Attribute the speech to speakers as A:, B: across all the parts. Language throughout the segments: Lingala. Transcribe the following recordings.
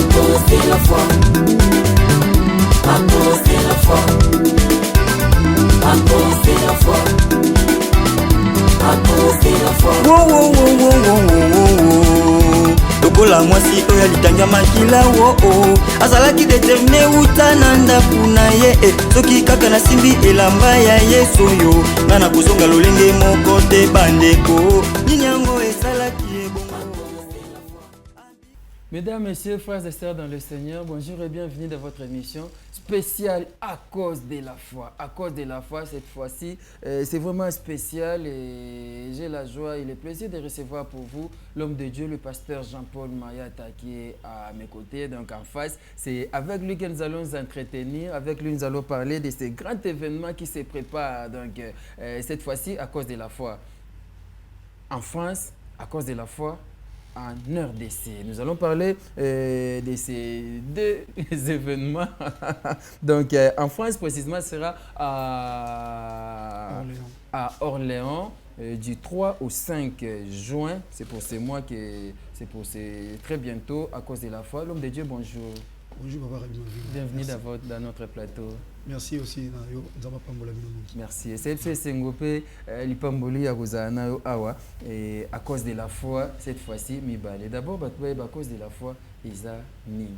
A: cause de la foi, à cause de la foi, à cause de la foi, à cause de la foi.
B: Wow, wow, wow, wow, wow, wow, wow. Lokola mwasi oyo alitanga makila wo o azalaki determine uta na ndaku na ye soki kaka na simbi elamba ya Yesu yo nga na kozonga lolenge moko te bandeko nini yango esalaki ebongo.
C: Mesdames, Messieurs, frères et sœurs dans le Seigneur, bonjour et bienvenue dans votre émission spéciale à cause de la foi. À cause de la foi, cette fois-ci, c'est vraiment spécial et j'ai la joie et le plaisir de recevoir pour vous l'homme de Dieu, le pasteur Jean-Paul Mayata qui est à mes côtés, donc en face. C'est avec lui que nous allons nous entretenir, avec lui nous allons parler de ces grands événements qui se préparent, donc cette fois-ci à cause de la foi. En France, à cause de la foi, en RDC. Nous allons parler de ces deux événements. Donc, en France, précisément, sera à Orléans du 3 au 5 juin. C'est pour ce mois que c'est très bientôt à cause de la foi. L'homme de Dieu, bonjour.
D: Bonjour, Papa.
C: Bienvenue dans notre plateau.
D: Merci aussi.
C: Merci. C'est Sengopé, Lipamboli, Agozana, Awa. Et à cause de la foi, cette fois-ci, Mibale. D'abord, à cause de la foi, Isa Ning.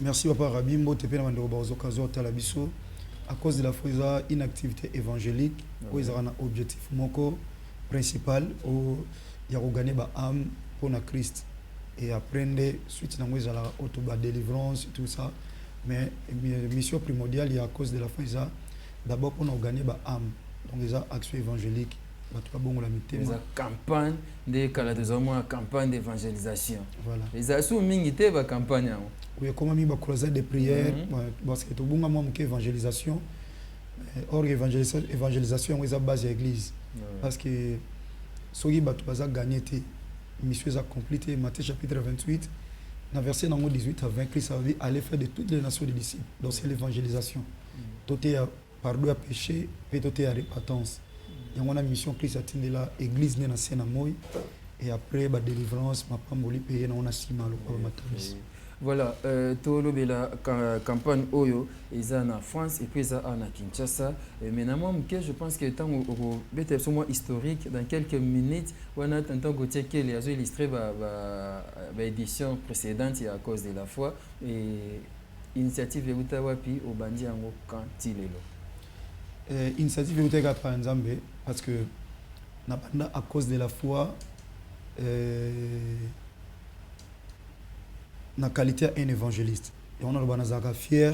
D: Merci, Papa Rabimbo, Talabiso. À cause de la foi, il y a une activité évangélique, où il y a un objectif principal, où il y a gagné l'âme pour Christ. Et apprendre, suite à la délivrance, tout ça. Mais la mission primordiale, il y a à cause de la foi, d'abord pour nous gagner l'âme. Donc, il y a une action évangélique.
C: Il y a une campagne de campagne d'évangélisation.
D: Voilà.
C: Il y a une campagne.
D: Oui, comme il y a une croisade de prière, parce que tout le monde a évangélisation. Or, l'évangélisation, c'est la base de l'église. Parce que ceux qui ont gagné, mission accomplie, Matthieu chapitre 28, dans le verset 18 à 20, Christ a dit aller faire de toutes les nations des disciples. Donc c'est l'évangélisation. Tout est pardon à péché, et tout est à repentance. Il y a une mission Christ a tenu là, l'église n'est pas en moi, et après la délivrance, ma femme m'a payé dans un ciment.
C: Voilà, tout la campagne Oyo, ils sont en France et puis ils sont à Kinshasa. Maintenant, je pense que tant que historique, dans quelques minutes, on a entendu que les a illustré l'édition précédente à cause de la foi et l'initiative de Utawapi au Bandi Ango Kantilelo.
D: L'initiative de Utawapi par exemple, parce que à cause de la foi, na qualité un évangéliste. Et on a fier,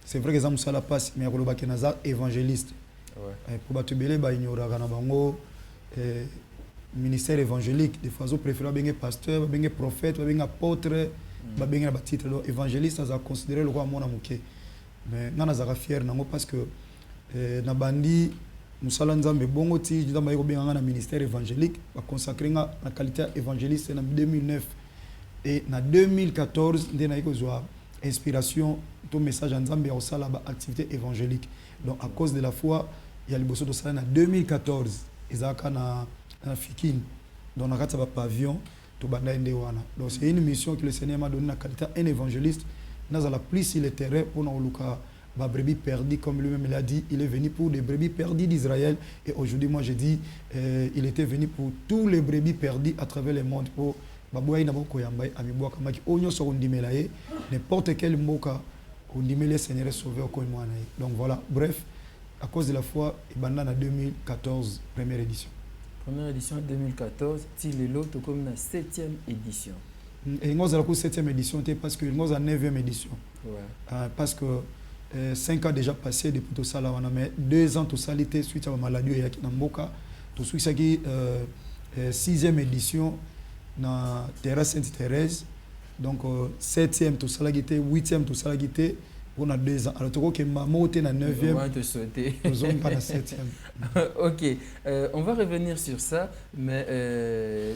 D: c'est vrai que ça la passe, mais on a évangéliste. Pour batubele ba ignora kana bango ministère évangélique, des fois on préfère bien pasteur, bien prophète, bien apôtre, bien ba titre évangéliste ça considéré le roi mona muke. Mais nana za fier nango parce que na bandi musala nzambe bongo ti ndamba yiko bien na ministère évangélique ba consacrer na qualité évangéliste en 2009. Et en 2014, il y a eu inspiration, ton message en Zambie au salaba activité évangélique. Donc à cause de la foi, il y a le bosso de ça en 2014. Ils ont un fikin, donc on a un pavillon, tout banda indewana. Donc c'est une mission que le Seigneur m'a donné la qualité un évangéliste. Nous avons pris sur le terrain pour nous les brebis perdues, comme lui-même l'a dit. Il est venu pour les brebis perdues d'Israël. Et aujourd'hui, moi, je dis, il était venu pour tous les brebis perdus à travers le monde. Pour n'importe quel moka le Seigneur sauvé au donc voilà, bref, à cause de la foi, il y a 2014, première édition.
C: Première édition 2014, Tilelo, tout comme la 7e édition.
D: Et nous avons la 7e édition parce que nous avons la 9e édition. Parce que 5 ans déjà passé depuis tout ça, mais 2 ans tout ça, suite à la maladie, il y a tout ça qui 6e édition. Na Terra Sainte-Thérèse, donc 7e tout ça, 8e tout ça, on a 2 ans. Alors, tu vois que maman était na 9e.
C: On va te sauter.
D: Nous sommes pas na 7e.
C: Ok, on va revenir sur ça, mais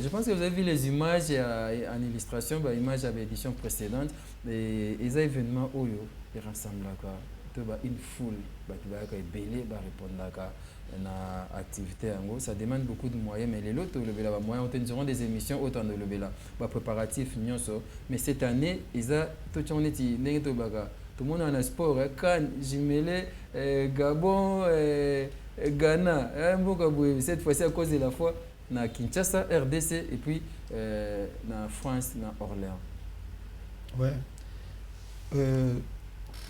C: je pense que vous avez vu les images en illustration, les images à l'édition précédente, et les événements où ils rassemblent une foule, qui va répondre na activité yango. Ça demande beaucoup de moyens, mais les autres le moyens nous aurons des émissions autant de le préparatifs nyonso. Mais cette année ils a tout on est tout le monde en sport, Cannes, Jimele, Gabon, Ghana. Cette fois-ci à cause de la foi, na Kinshasa, RDC et puis na France, na Orléans.
D: Ouais.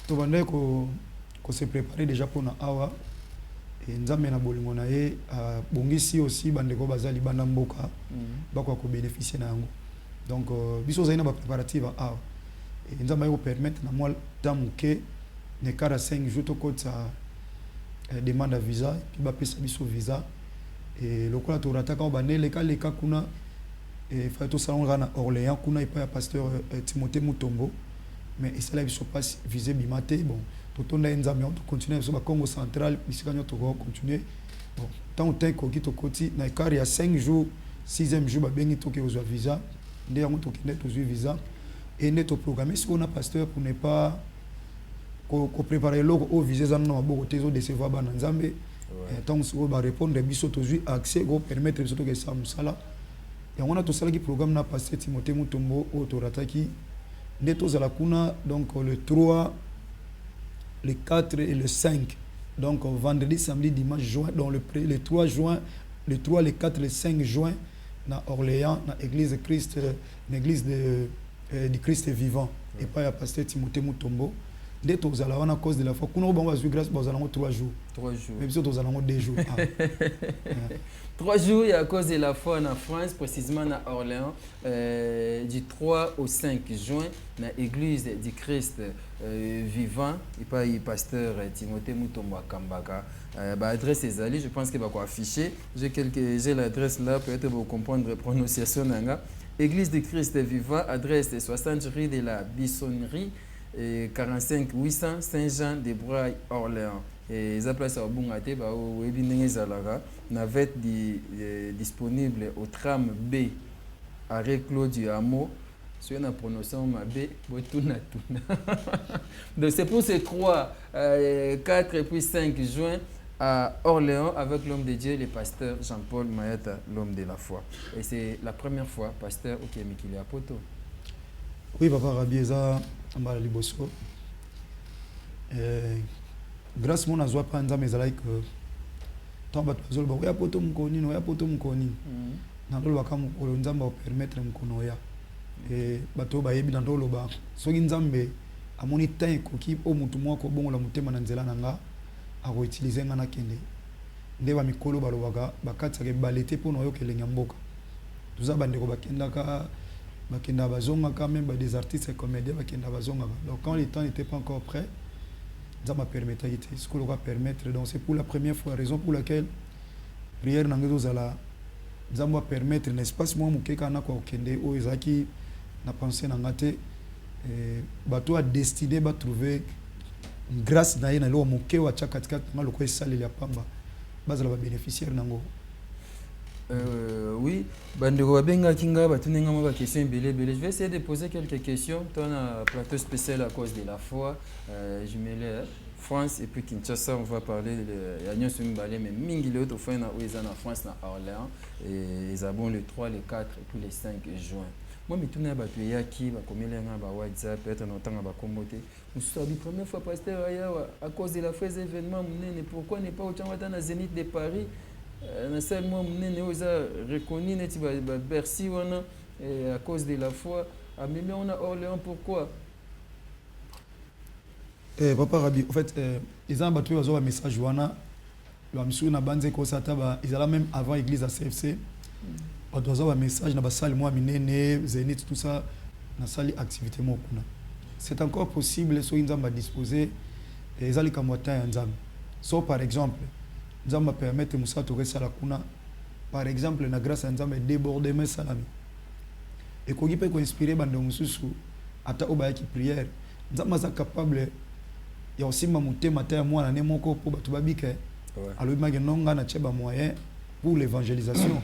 D: Tout le monde qu'on s'est préparé déjà pour na awa. Et nous avons bolingo na ye bongisi aussi bandeko bazali banda mboka bakwa ko bénéficier na yango. Donc biso zaina ba préparatif awa. Et nous avons permettre na moi tamuke ne kara 5 jours to kota demande à visa puis ba pesa biso visa et lokola to rataka banele ka kuna et fa to salon na Orléans kuna et pas pasteur Timothée Mutombo mais et cela biso pas visé bimate bon tout on a nzambe on continue sur Congo central bisika to continuer bon tant que ko kito koti na kara ya 5 jours 6e jour ba bengi to ke ozo visa nde yango to kende to visa et net au programme si on a pasteur pour ne pas préparer l'eau au visé dans nos beaucoup de décevoir bananzambe tant on va répondre biso toujours accès go permettre surtout que ça musala et on a tout ça qui programme na pasteur Timothée Mutombo autorataki net aux la kuna donc le 3 le 4 et le 5 donc vendredi samedi dimanche juin dans le 3 juin le 3 le 4 le 5 juin na Orléans na église Christ l'église du Christ vivant et pas à pasteur Timothée Mutombo dès aux allons à cause de la foi qu'on a besoin grâce aux allons 3 jours mais bientôt aux allons 2 jours
C: 3 jours et à cause de la foi en France précisément à Orléans du 3 au 5 juin na église du Christ vivant et pas pasteur Timothée Mutombo à Kambaka adresse ezali je pense que va quoi afficher j'ai l'adresse là peut-être vous comprendre la prononciation nanga. Église du Christ vivant, adresse 60 rue de la Bissonnerie, 45 800 Saint-Jean-de-Braille, Orléans. Et ça place à Bungate, navette disponible au tram B, arrêt Claude du Hameau. Si on a prononcé ma B, donc c'est pour ces 3, 4 et puis 5 juin. À Orléans avec l'homme de Dieu, le pasteur Jean-Paul Mayata, l'homme de la foi. Et c'est la première fois, pasteur Okemikili à Poto.
D: Oui, papa Rabieza, Ambala Liboso. Grâce à mon azwa pas nzambe ezalaki que tant bato bazoloba oya poto mukoni oya poto mukoni. Nandolo bakamu kolo nzambe permettre mukono ya. Et bato bayebi nandolo ba soki nzambe amoni temps koki o mutu moko bongola mutema na nzela nanga. À utiliser ngana kende nde ba mikolo balobaka bakatsa ke balete pour noyo kelenga mboka tuza bandeko bakenda bazonga quand même des artistes et comédiens bakenda bazonga donc quand le temps n'était pas encore prêt ça m'a permis ce qu'on va permettre donc c'est pour la première fois raison pour laquelle prière nangezo zala ça m'a permettre un espace moi mukeka na ko kende o ezaki na penser na ngate bato a destiné ba trouver grâce na yena lo moke wa chakatika ngalo ko esali ya pamba bazala ba bénéficiaire nango
C: oui bandeko babenga kinga batunenga ma ba question belé je vais essayer de poser quelques questions dans un plateau spécial à cause de la foi je mêle France et puis Kinshasa on va parler de Agnon Sumbalé mais mingi le autre fois na en France na Orléans et ils abon le 3 le 4 et puis le 5 juin. Moi, je suis venu à WhatsApp, peut-être ba commoté. Je suis la première fois pasteur à cause de la fête événement. Pourquoi ne pas autant dans la Zénith de Paris? Seulement, on a reconnu Bercy à cause de la foi. Mais on a Orléans, pourquoi?
D: Papa Rabi, en fait, ils ont battu un message. Ils allaient même avant l'église à CFC. On doit un message dans la salle, moi, Zénith, tout ça, dans la salle activité. C'est encore possible, si nous avons disposé, les alliés comme so, par exemple, nous allons permettre de faire la kuna. Par exemple, la grâce à nous avons débordé mes salami. Et qu'on peut inspirer les gens à ta prière. Nous sommes capables, il y a aussi un matin, moi, l'année, mon corps pour Batubabike. Alors, il y a un moyen pour l'évangélisation.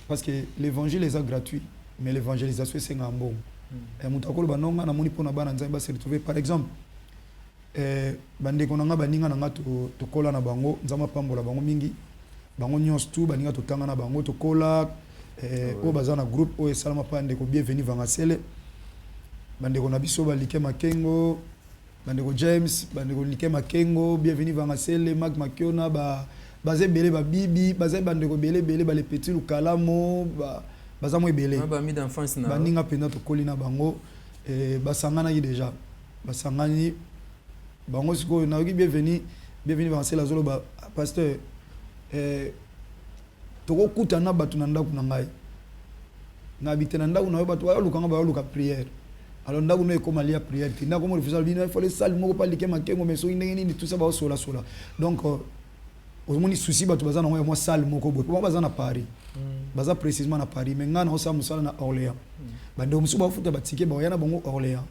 D: Parce que l'évangile est gratuit, mais l'évangélisation c'est un bon. Et par exemple, bandeko nanga baninga nanga tokola na bango nzamba pambola bango mingi bango nyonso tu baninga totanga na bango tokola oyo baza na groupe oyo esalama mpa ndeko bienvenu vangasele bandeko na biso balike makengo bandeko James bandeko like makengo bienvenu vangasele Mark Makiona baza ebele babibi baza bandeko bele bale petit lukalamo baza mo ebele baninga mpenza tokoli na bango basanganaki déjà basangani bango sikoyo nayoki bienvenu vangasele azoloba pasteur tokokutana bato na ndako na ngai na bite na ndako na yo bato bayolukanga bayoluka prière alors ndako no ekoma lia prière te ndako mo refusal bino il faut les salles moko pa like makengo mais soki ndenge nini tout ça baosola donc omoni souci bato baza nango ya mwa salle moko boye po baza na Paris baza précisément na Paris mais nga na osala mosala na Orléans bande mosusu baofuta batike baoya na bango Orléans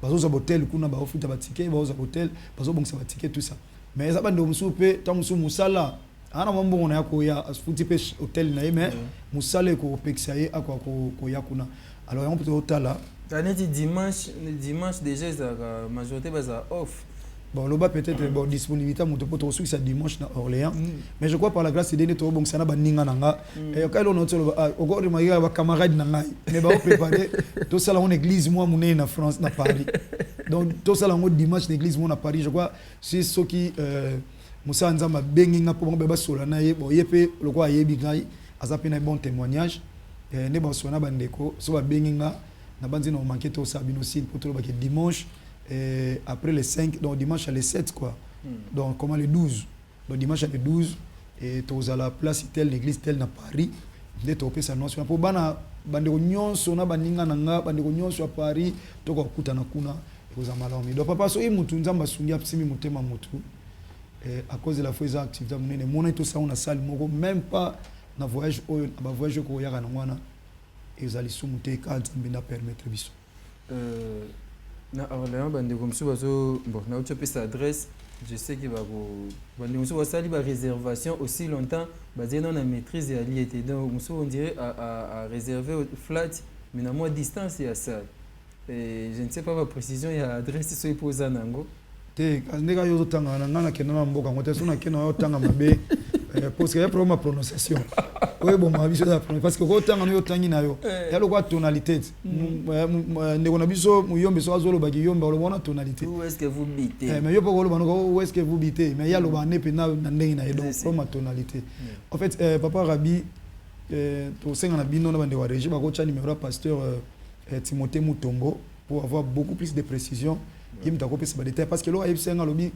D: bazoza botel kuna baofuta batike baoza botel bazobongisa batike tout ça mais eza bande mosusu pe ta mosusu musala ana mambo na yako ya afuti pe hotel na ye mais musala ko pekisa ye akwa ko yakuna alors on peut otala
C: Taneti dimanche déjà la majorité baza off.
D: Bon, le bas peut-être bon disponibilité mon pour te ça dimanche na Orléans mais je crois par la grâce de Dieu to bon ça na baninga nanga et quand on entend au gros de ma camarade nanga mais ba préparer tout ça là en église moi mon na France na Paris donc tout ça là en dimanche l'église moi na Paris je crois c'est ce qui Moussa Nzamba benginga pour ba sola na ye bon yepe le quoi yebi ngai azape na bon témoignage ne ba sona bandeko so ba benginga na bandi na manqué tout ça binosi pour tout le dimanche après les 5 donc dimanche à les 7 quoi donc comment les 12 donc dimanche à les 12 et tous à la place telle l'église telle na Paris de topé ça non pour bana bandeko nyonso na baninga nanga bandeko nyonso à Paris to ko kutana kuna aux amalami donc papa so mutu nzamba sungi apsimi mutema mutu à cause de la fois activité munene mona tout ça on a salle moko même pas na voyage ba voyage ko yaka na ngwana ezali sumuté quand mbina permettre biso
C: na Orléans bande comme ça bon na autre pièce adresse je sais qu'il va bande comme ça libre réservation aussi longtemps basé dans la maîtrise et allié donc on dirait à réserver au flat mais na moi distance il y a ça et je ne sais pas ma précision il y a adresse sur posa nango
D: te ndeka yo tanga na ngana kenana mboka ngote sona kenana yo tanga mabe parce que y a problème ma prononciation oui bon ma biso parce que ko tanga yo tangi na yo ya lo kwa tonalité ndeko na biso muyombe so azolo baki yomba lo bona tonalité
C: où est-ce que vous bitez
D: mais yo poko lo bano où est-ce que vous bitez mais ya lo ba ne pe na ndenge na donc problème ma tonalité en fait papa Rabi to senga na bino na bande wa régie ba ko cha numéro pasteur Timothée Mutombo pour avoir beaucoup plus de précision il me t'accopé ce détail parce que là il senga lobi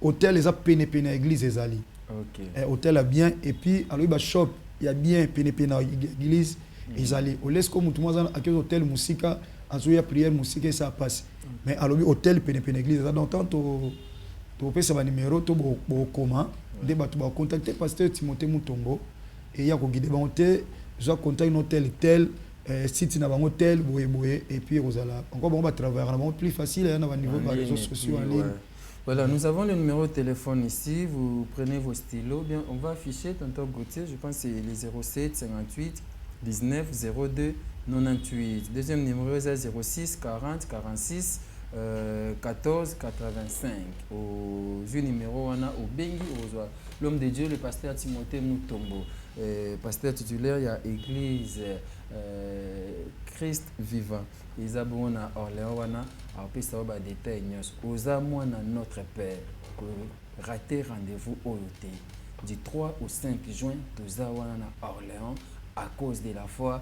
D: hôtel les a pene église ezali OK hôtel a bien et puis alors il shop il y a bien pene église ezali au laisse comme tout le monde à quel hôtel musica azoya prière musique ça passe mais alors hôtel pene église donc tant to pesa ba numéro to bo comment de ba to ba contacter pasteur Timothée Mutombo et il y a ko guider ba hôtel je contacter un hôtel tel site na bango tel boye et puis rozala encore bon va travailler na plus facile na ba niveau des réseaux sociaux en ligne.
C: Voilà, nous avons le numéro de téléphone ici. Vous prenez vos stylos. Bien, on va afficher tonton Gauthier. Je pense que c'est les 07 58 19 02 98. Deuxième numéro c'est 06 40 46 14 85. Au numéro on a au Bengi l'homme de Dieu, le pasteur Timothée Mutombo. Pasteur titulaire, il y a Église Christ vivant. Ils ont à Orléans, alors puis ça va détailler aux amours à notre Père. Rater rendez-vous au thé du 3 au 5 juin, tous à Orléans à cause de la foi.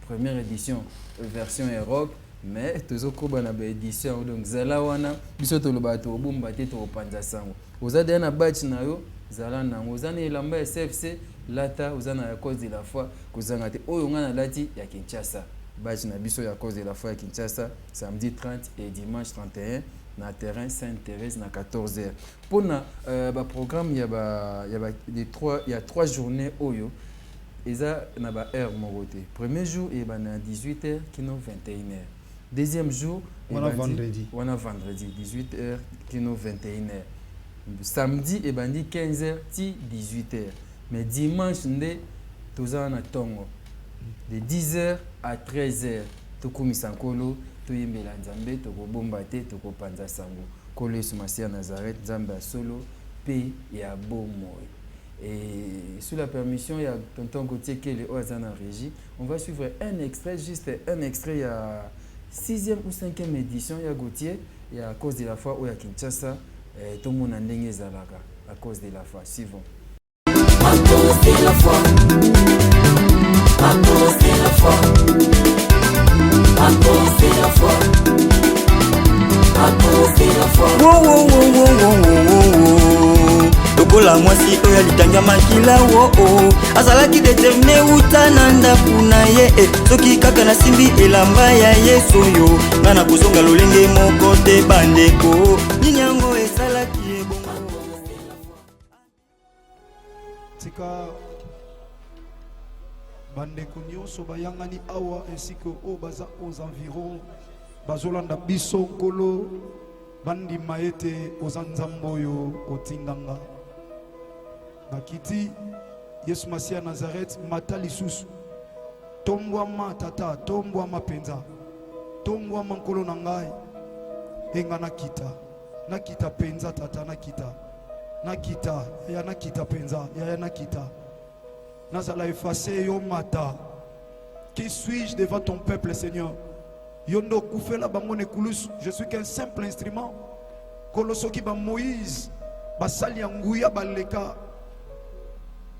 C: Première édition version Europe, mais tous au cours de l'édition donc Zalawana, bisoto le bateau bombate to panza sango. Aux adena batch na yo zalana ngozana elamba SFC lata uzana à cause de la foi kuzanga te oyo ngana lati ya Kinshasa. Batch na biso à cause de la foi à Kinshasa samedi 30 et dimanche 31 na terrain Sainte-Thérèse na 14h. Pour na programme il y a 3 journées oyo eza na ba heure mogote. Premier jour et na 18h kino 21h. Deuxième jour vendredi 18h kino 21h. Samedi et bandi 15h ti 18h. Mais dimanche nde toza na tongo de 10h à 13h. Tokumi Sankolo toyimbela nzambe tokobomba te tokopanza sango Nkolo Yesu Masiya Nazareth nzambe ya solo pe ya bomoi. Et sous la permission, il y a tonton Gauthier qui est le Oazana Régie. On va suivre un extrait, juste un extrait. Il y a 6e ou 5e édition. Il y a Gauthier, il y a À cause de la foi, ou il y a Kinshasa. Tout le monde a ndenge zalaka à cause de la foi. Suivons.
A: À cause de la foi. À cause de la foi. À cause de la foi. À cause de la foi.
B: Wow, wow, wow, wow, wow, wow. Lokola mwasi oyo alitanga makila wo azalaki determine utana ndaku na ye soki kaka na simbi elamba ya Yesu yo ngana kozonga lolenge moko te bandeko nini yango esalaki ebongo
D: tika bandeko nyonso bayangani awa ainsi que o baza aux environs bazolanda biso nkolo bandima ete oza nzambe oyo otindanga bakiti Yesu Masiya Nazareth mata lisusu tombwama tata tombwama penza tombwama nkolo na ngai enga nakita penza tata nakita ya nakita penza ya nakita nazala effacer yo mata. Qui suis-je devant ton peuple, Seigneur? Yondo koufela bango nekulus, je suis qu'un simple instrument. Kolosoki ba Moïse basali ya nguya baleka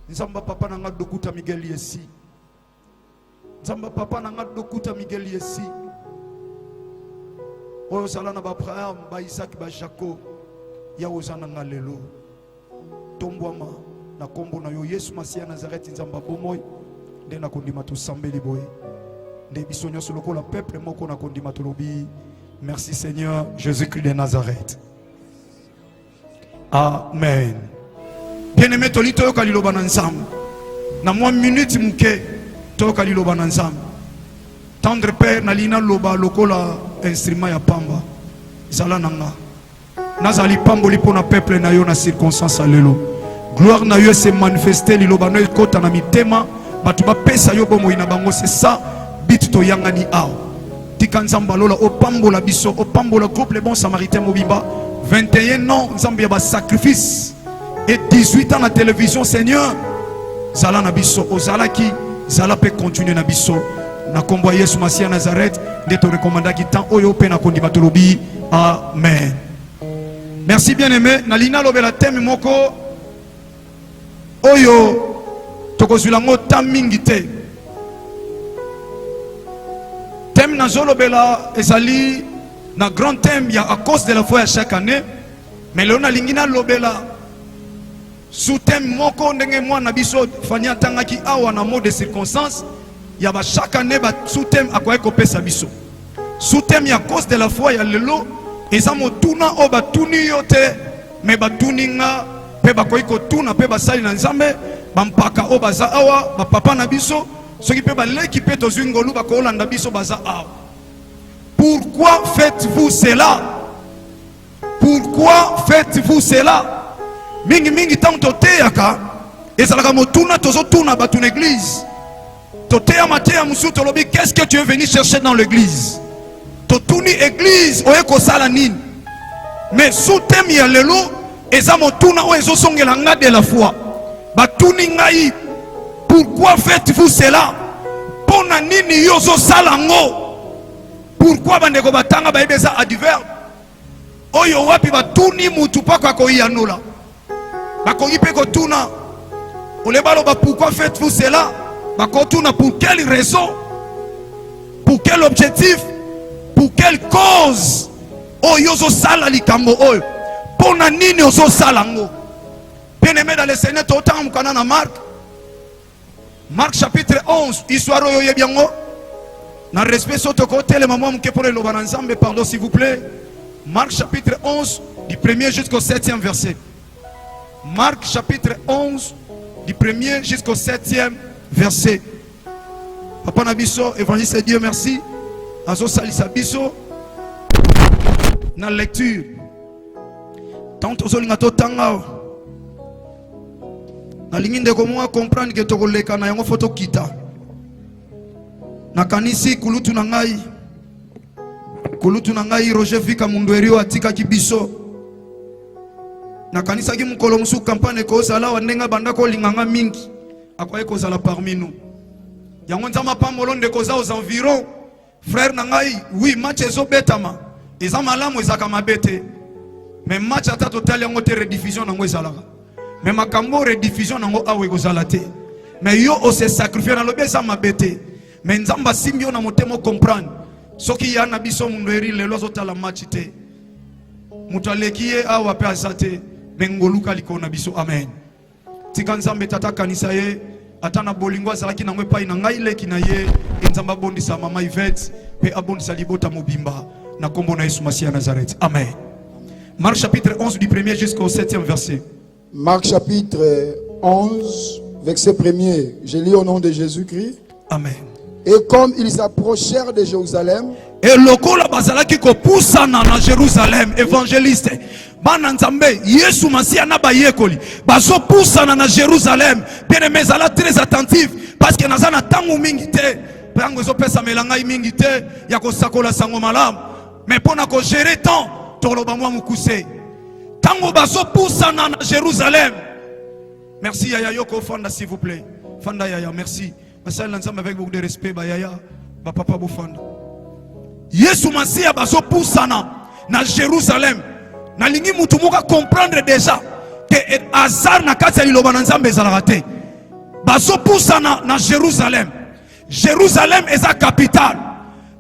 D: nzamba papa na nga dokuta Miguel Yesi. Nzamba papa na nga dokuta Miguel Yesi. Oyo sala na ba Abraham, ba Isaac, ba Jacob. Ya ozana nga lelo. Tombwama na kombo na yo Yesu Masiya Nazareth nzamba bomoy. Nde na kondima to sambeli boy. Nde biso nyonso lokola peuple moko na kondima to lobi. Merci Seigneur Jésus-Christ de Nazareth. Amen. Bien-aimé toli toyoka liloba na nzambe. Na mwa minute muke toyoka liloba na nzambe. Tendre Père na lina loba lokola instrument ya pamba. Zala nanga. Nazali pamboli pona peuple na yo na circonstance alelo. Gloire na yo se manifester liloba no ekota na mitema batu ba pesa yo bomo ina bango c'est ça bit to yangani ao. Tika nzamba lola opambola biso opambola groupe les bons samaritains mobimba 21 ans nzambe ya ba sacrifice et 18 ans na télévision Seigneur. Zala na biso ozalaki zala pe continuer na biso na kombo Yesu Masiya Nazareth de te recommandaki tant oyo pe na kondima tolobi. Amen. Merci bien-aimé. Nalina lobela thème moko oyo tokozulango tamingi te. Thème na zolobela ezali na grand thème ya à cause de la foi à chaque année. Mais le na lingina lobela sous thème moko ndenge mwana biso fanya tangaki awa na mot de circonstance ya ba chaque année ba sous thème akoye kopesa biso. Sous thème ya cause de la foi ya lelo ezamo tuna o batuni yote me batuninga pe bakoyi kotuna pe basali na nzambe bampaka o baza awa ba papa na biso soki pe baleki pe tozwingolu bakolanda biso baza awa. Pourquoi faites-vous cela? Pourquoi faites-vous cela? Mingi mingi tant toteyaka ezalaka motuna tozotuna batu na église toteya mateya musu tolobi qu'est-ce que tu es venu chercher dans l'église? Totuni église oye kosala nini? Mais sous thème ya lelo eza motuna o ezosongela nga de la foi batuni ngai pourquoi faites-vous cela? Pona nini yozo salango? Pourquoi bandeko batanga baebeza adverbe oyo wapi batuni mutu paka ko yanula bakongi pe kotuna olebalo ba pourquoi faites-vous cela? Bakotuna pour quelle raison? Pour quel objectif? Pour quelle cause? Oyo zo sala likambo oyo pona nini ozo salango? Bien-aimé dans le Seigneur totan mukana na Marc chapitre 11 histoire oyo yebiango na respect soto côté le maman mke pour le loba nzambe pardon s'il vous plaît. Marc chapitre 11 du 1er jusqu'au 7e verset. Marc chapitre 11 du 1er jusqu'au 7e verset. Papa Nabiso évangile Dieu merci. Azo salisa biso na lecture. Tant ozolinga to tanga na linginde ko moi comprendre que to koleka na yango photo kita na kanisi kulutu na ngai
E: kulutu na ngai Roger Vika Munduerio atika kibiso na kanisa ki mukolo musu campagne ko sala wandenga bandako linganga mingi akwaye ko sala parmi nous yango nzama pambolo ndeko za aux environs frère na ngai oui match ezo betama eza malamu ezaka mabete mais match ata total yango te rediffusion nango ezalaka mais makambo rediffusion nango awe ko sala te mais yo o se sacrifier na lobesa mabete mais nzamba simbi na motemo comprendre soki ya na biso Mundueri lelo azotala match te mutalekiye awa pe azate bengoluka likona biso amen tika nzambe tata kanisa ye atana bolingo azalaki nango epai na ngai leki na ye nzamba abondisa mama Yvette pe abondisa libota mobimba na kombo na Yesu Masiya Nazareth amen. Marc chapitre 11 du 1er jusqu'au 7e verset.
F: Marc chapitre 11 verset 1er. Je lis au nom de Jésus-Christ.
E: Amen.
F: Et comme ils approchèrent de Jérusalem,
E: et lokola bazalaki ko pusana na Jérusalem évangéliste bana nzambe Yesu Masiya na bayekoli bazo pusana na Jérusalem bien-aimé zala très attentif parce que nazana tangu mingi te pango zo pesa melanga mingi te ya ko sakola sango malamu mais pona ko gérer temps toloba mwa mukuse tango bazo pusana na Jérusalem. Merci yaya yoko fanda s'il vous plaît fanda yaya merci basala nzambe avec beaucoup de respect ba yaya ba papa bofanda Yesu Masiya bazo pusana na Jérusalem na lingi mutu moka comprendre déjà que hasard na kati ya liloba na nzambe ezalaka te bazo pusana na Jérusalem. Jérusalem eza capitale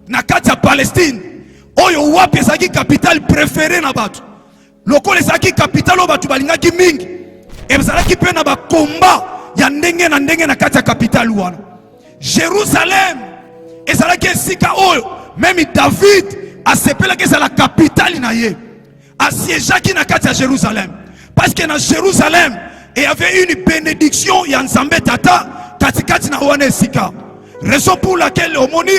E: na kati ya Palestine oyo wapi ezaki capitale préférée na bato lokola ezaki capitale oyo bato balingaki mingi ezalaki pe na bakomba ya ndenge na kati ya capitale wana. Jérusalem ezalaki esika oyo même David asepelaki eza la capitale na ye asiégeaki na kati ya Jérusalem parce que na Jérusalem il y avait une bénédiction ya nzambe tata katikati na wana esika raison pour laquelle omoni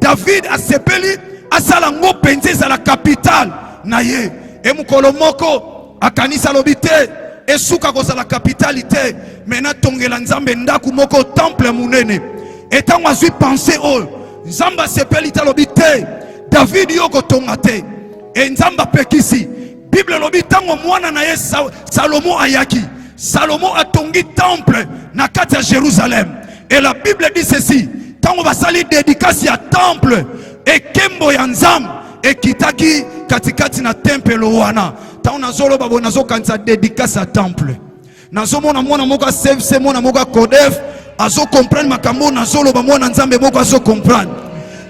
E: David asepeli asala ngo penze eza la capitale na ye e mukolo moko akanisa lobi te esuka kozala capitalité mena tongela nzambe ndaku moko temple munene etango azwi pensée oyo nzamba sepeli talobi te David yoko tonga te e nzamba pekisi Bible lobi tango mwana na ye Salomo ayaki Salomo atongi temple na kati ya Jérusalem et la Bible dit ceci tango basali dédicace ya temple e kembo ya nzambe e kitaki katikati na temple wana tango nazolo babo nazokanisa dédicace ya temple nazomona mwana moko CFC mwana moko Kodef azo comprendre makambo nazoloba mwana nzambe moko azo comprendre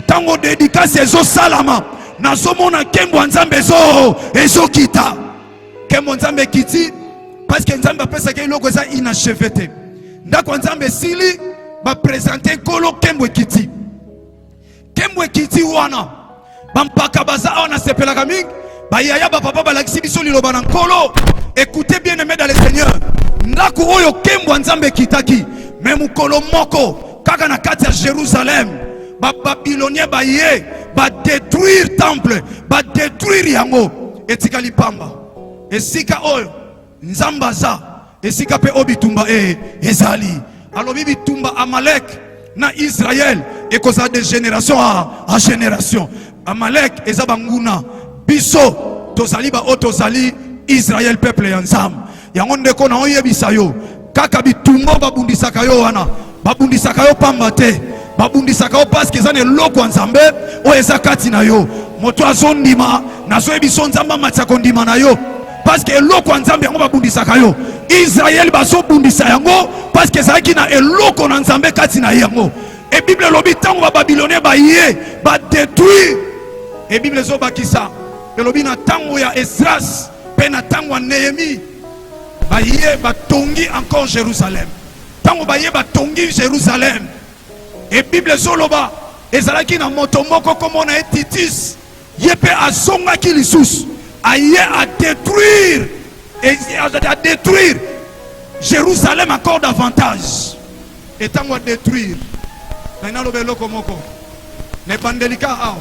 E: tango dédicace ezo salama nazomona kembo nzambe ezo kita kembo nzambe kiti parce que nzambe apesa ke iloko eza inachevé te ndako nzambe sili ba présenter kolo kembo kiti wana bampaka baza ona sepelaka mingi bayaya ba papa balakisi biso liloba na nkolo. Écoutez bien aimé dans le Seigneur ndako oyo kembo nzambe kitaki mais mukolo moko kaka na kati ya Jérusalem ba Babylonien ba ye ba détruire temple ba détruire yango etikali pamba esika oyo nzamba za esika pe obitumba ezali alobi bitumba Amalek na Israël et koza de génération à génération Amalek eza banguna biso tozali ba otozali Israël peuple ya nzambe yango ndeko na oyebisa yo kaka bitumba babundisaka yo wana babundisaka yo pamba te babundisaka yo parce que ezane loko nzambe o eza kati na yo moto azondima nazo ebiso nzamba matako ndima na yo parce que loko nzambe yango babundisaka yo Israël baso bundisa yango parce que ezaki na eloko na nzambe kati na yango et Bible lobi tango ba Babylonien ba ye ba détruire et Bible zo bakisa elobi na tango ya Esdras pe na tango ya Néhémie ba ye ba tongi encore Jérusalem tango ba ye ba tongi Jérusalem et Bible zoloba ezalaki na moto moko komona Titus ye pe azongaki lisusu aye à détruire Jérusalem encore davantage et tango à détruire na lobelo komoko ne bandelika aw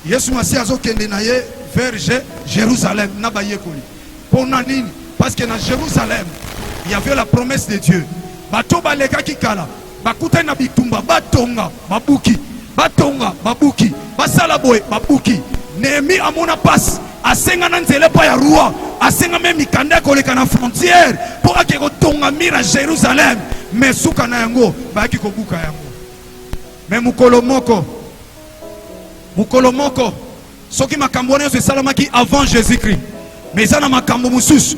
E: Yesu Masiya azokende na ye vers Jérusalem na bayekoli pona nini parce que na Jérusalem il y avait la promesse de Dieu bato baleka kikala bakuta na bitumba batonga babuki basala boye babuki Néhémie amona passe asenga na nzela pa ya roi asenga même mikanda koleka na frontière pour akeko tonga mira à Jérusalem mais suka na yango baki kobuka yango mais mukolo moko soki makambo wana se salamaki avant Jésus-Christ mais ça na makambo mususu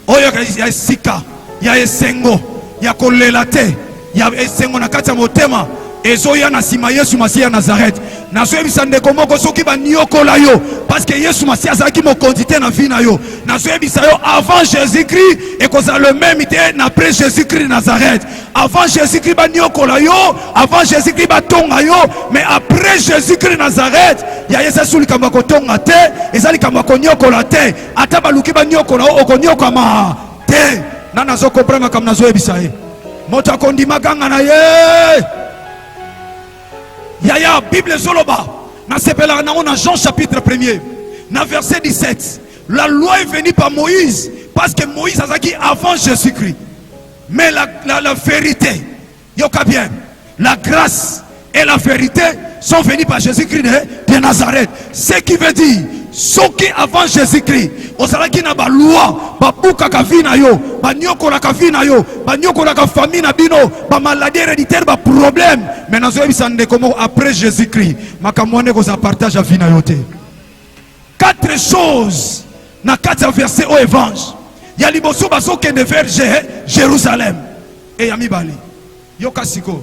E: oyo ya sika ya esengo ya kolela te ya esengo na kati ya motema ezoya na sima Yesu Masiya Nazareth nazoyebisa ndeko moko soki baniokola yo parce que Yesu Masiya azalaki mokonzi te na vie na yo nazoyebisa yo avant Jésus-Christ ekozala le même te na après Jésus-Christ Nazareth avant Jésus-Christ baniokola yo avant Jésus-Christ batonga yo mais après Jésus-Christ Nazareth ya Yesu sulikambo kotonga te ezali kambo konyokola te ata baluki baniokola yo okonyokama te na nazo comprendre comme nazoyebisa ye moto akondima ganga na ye Yaya, Bible Zoloba, na Jean chapitre 1er, na verset 17. La loi est venue par Moïse, parce que Moïse a dit avant Jésus-Christ. Mais la vérité, yoka bien, la grâce et la vérité sont venues par Jésus-Christ de Nazareth. Ce qui veut dire, ceux qui avant Jésus-Christ, ozalaki na ba loi, ba buka ka vina yo, ba nyokola ka vina yo, ba nyokola ka famille na bino, ba maladie héréditaire, ba problème. Mais nazo ebisande comme après Jésus-Christ, makamone ko za partage a vina yo te. 4 choses na 4 versets au évangile. Ya liboso baso kende vers Jérusalem et ya mibali. Yoka siko.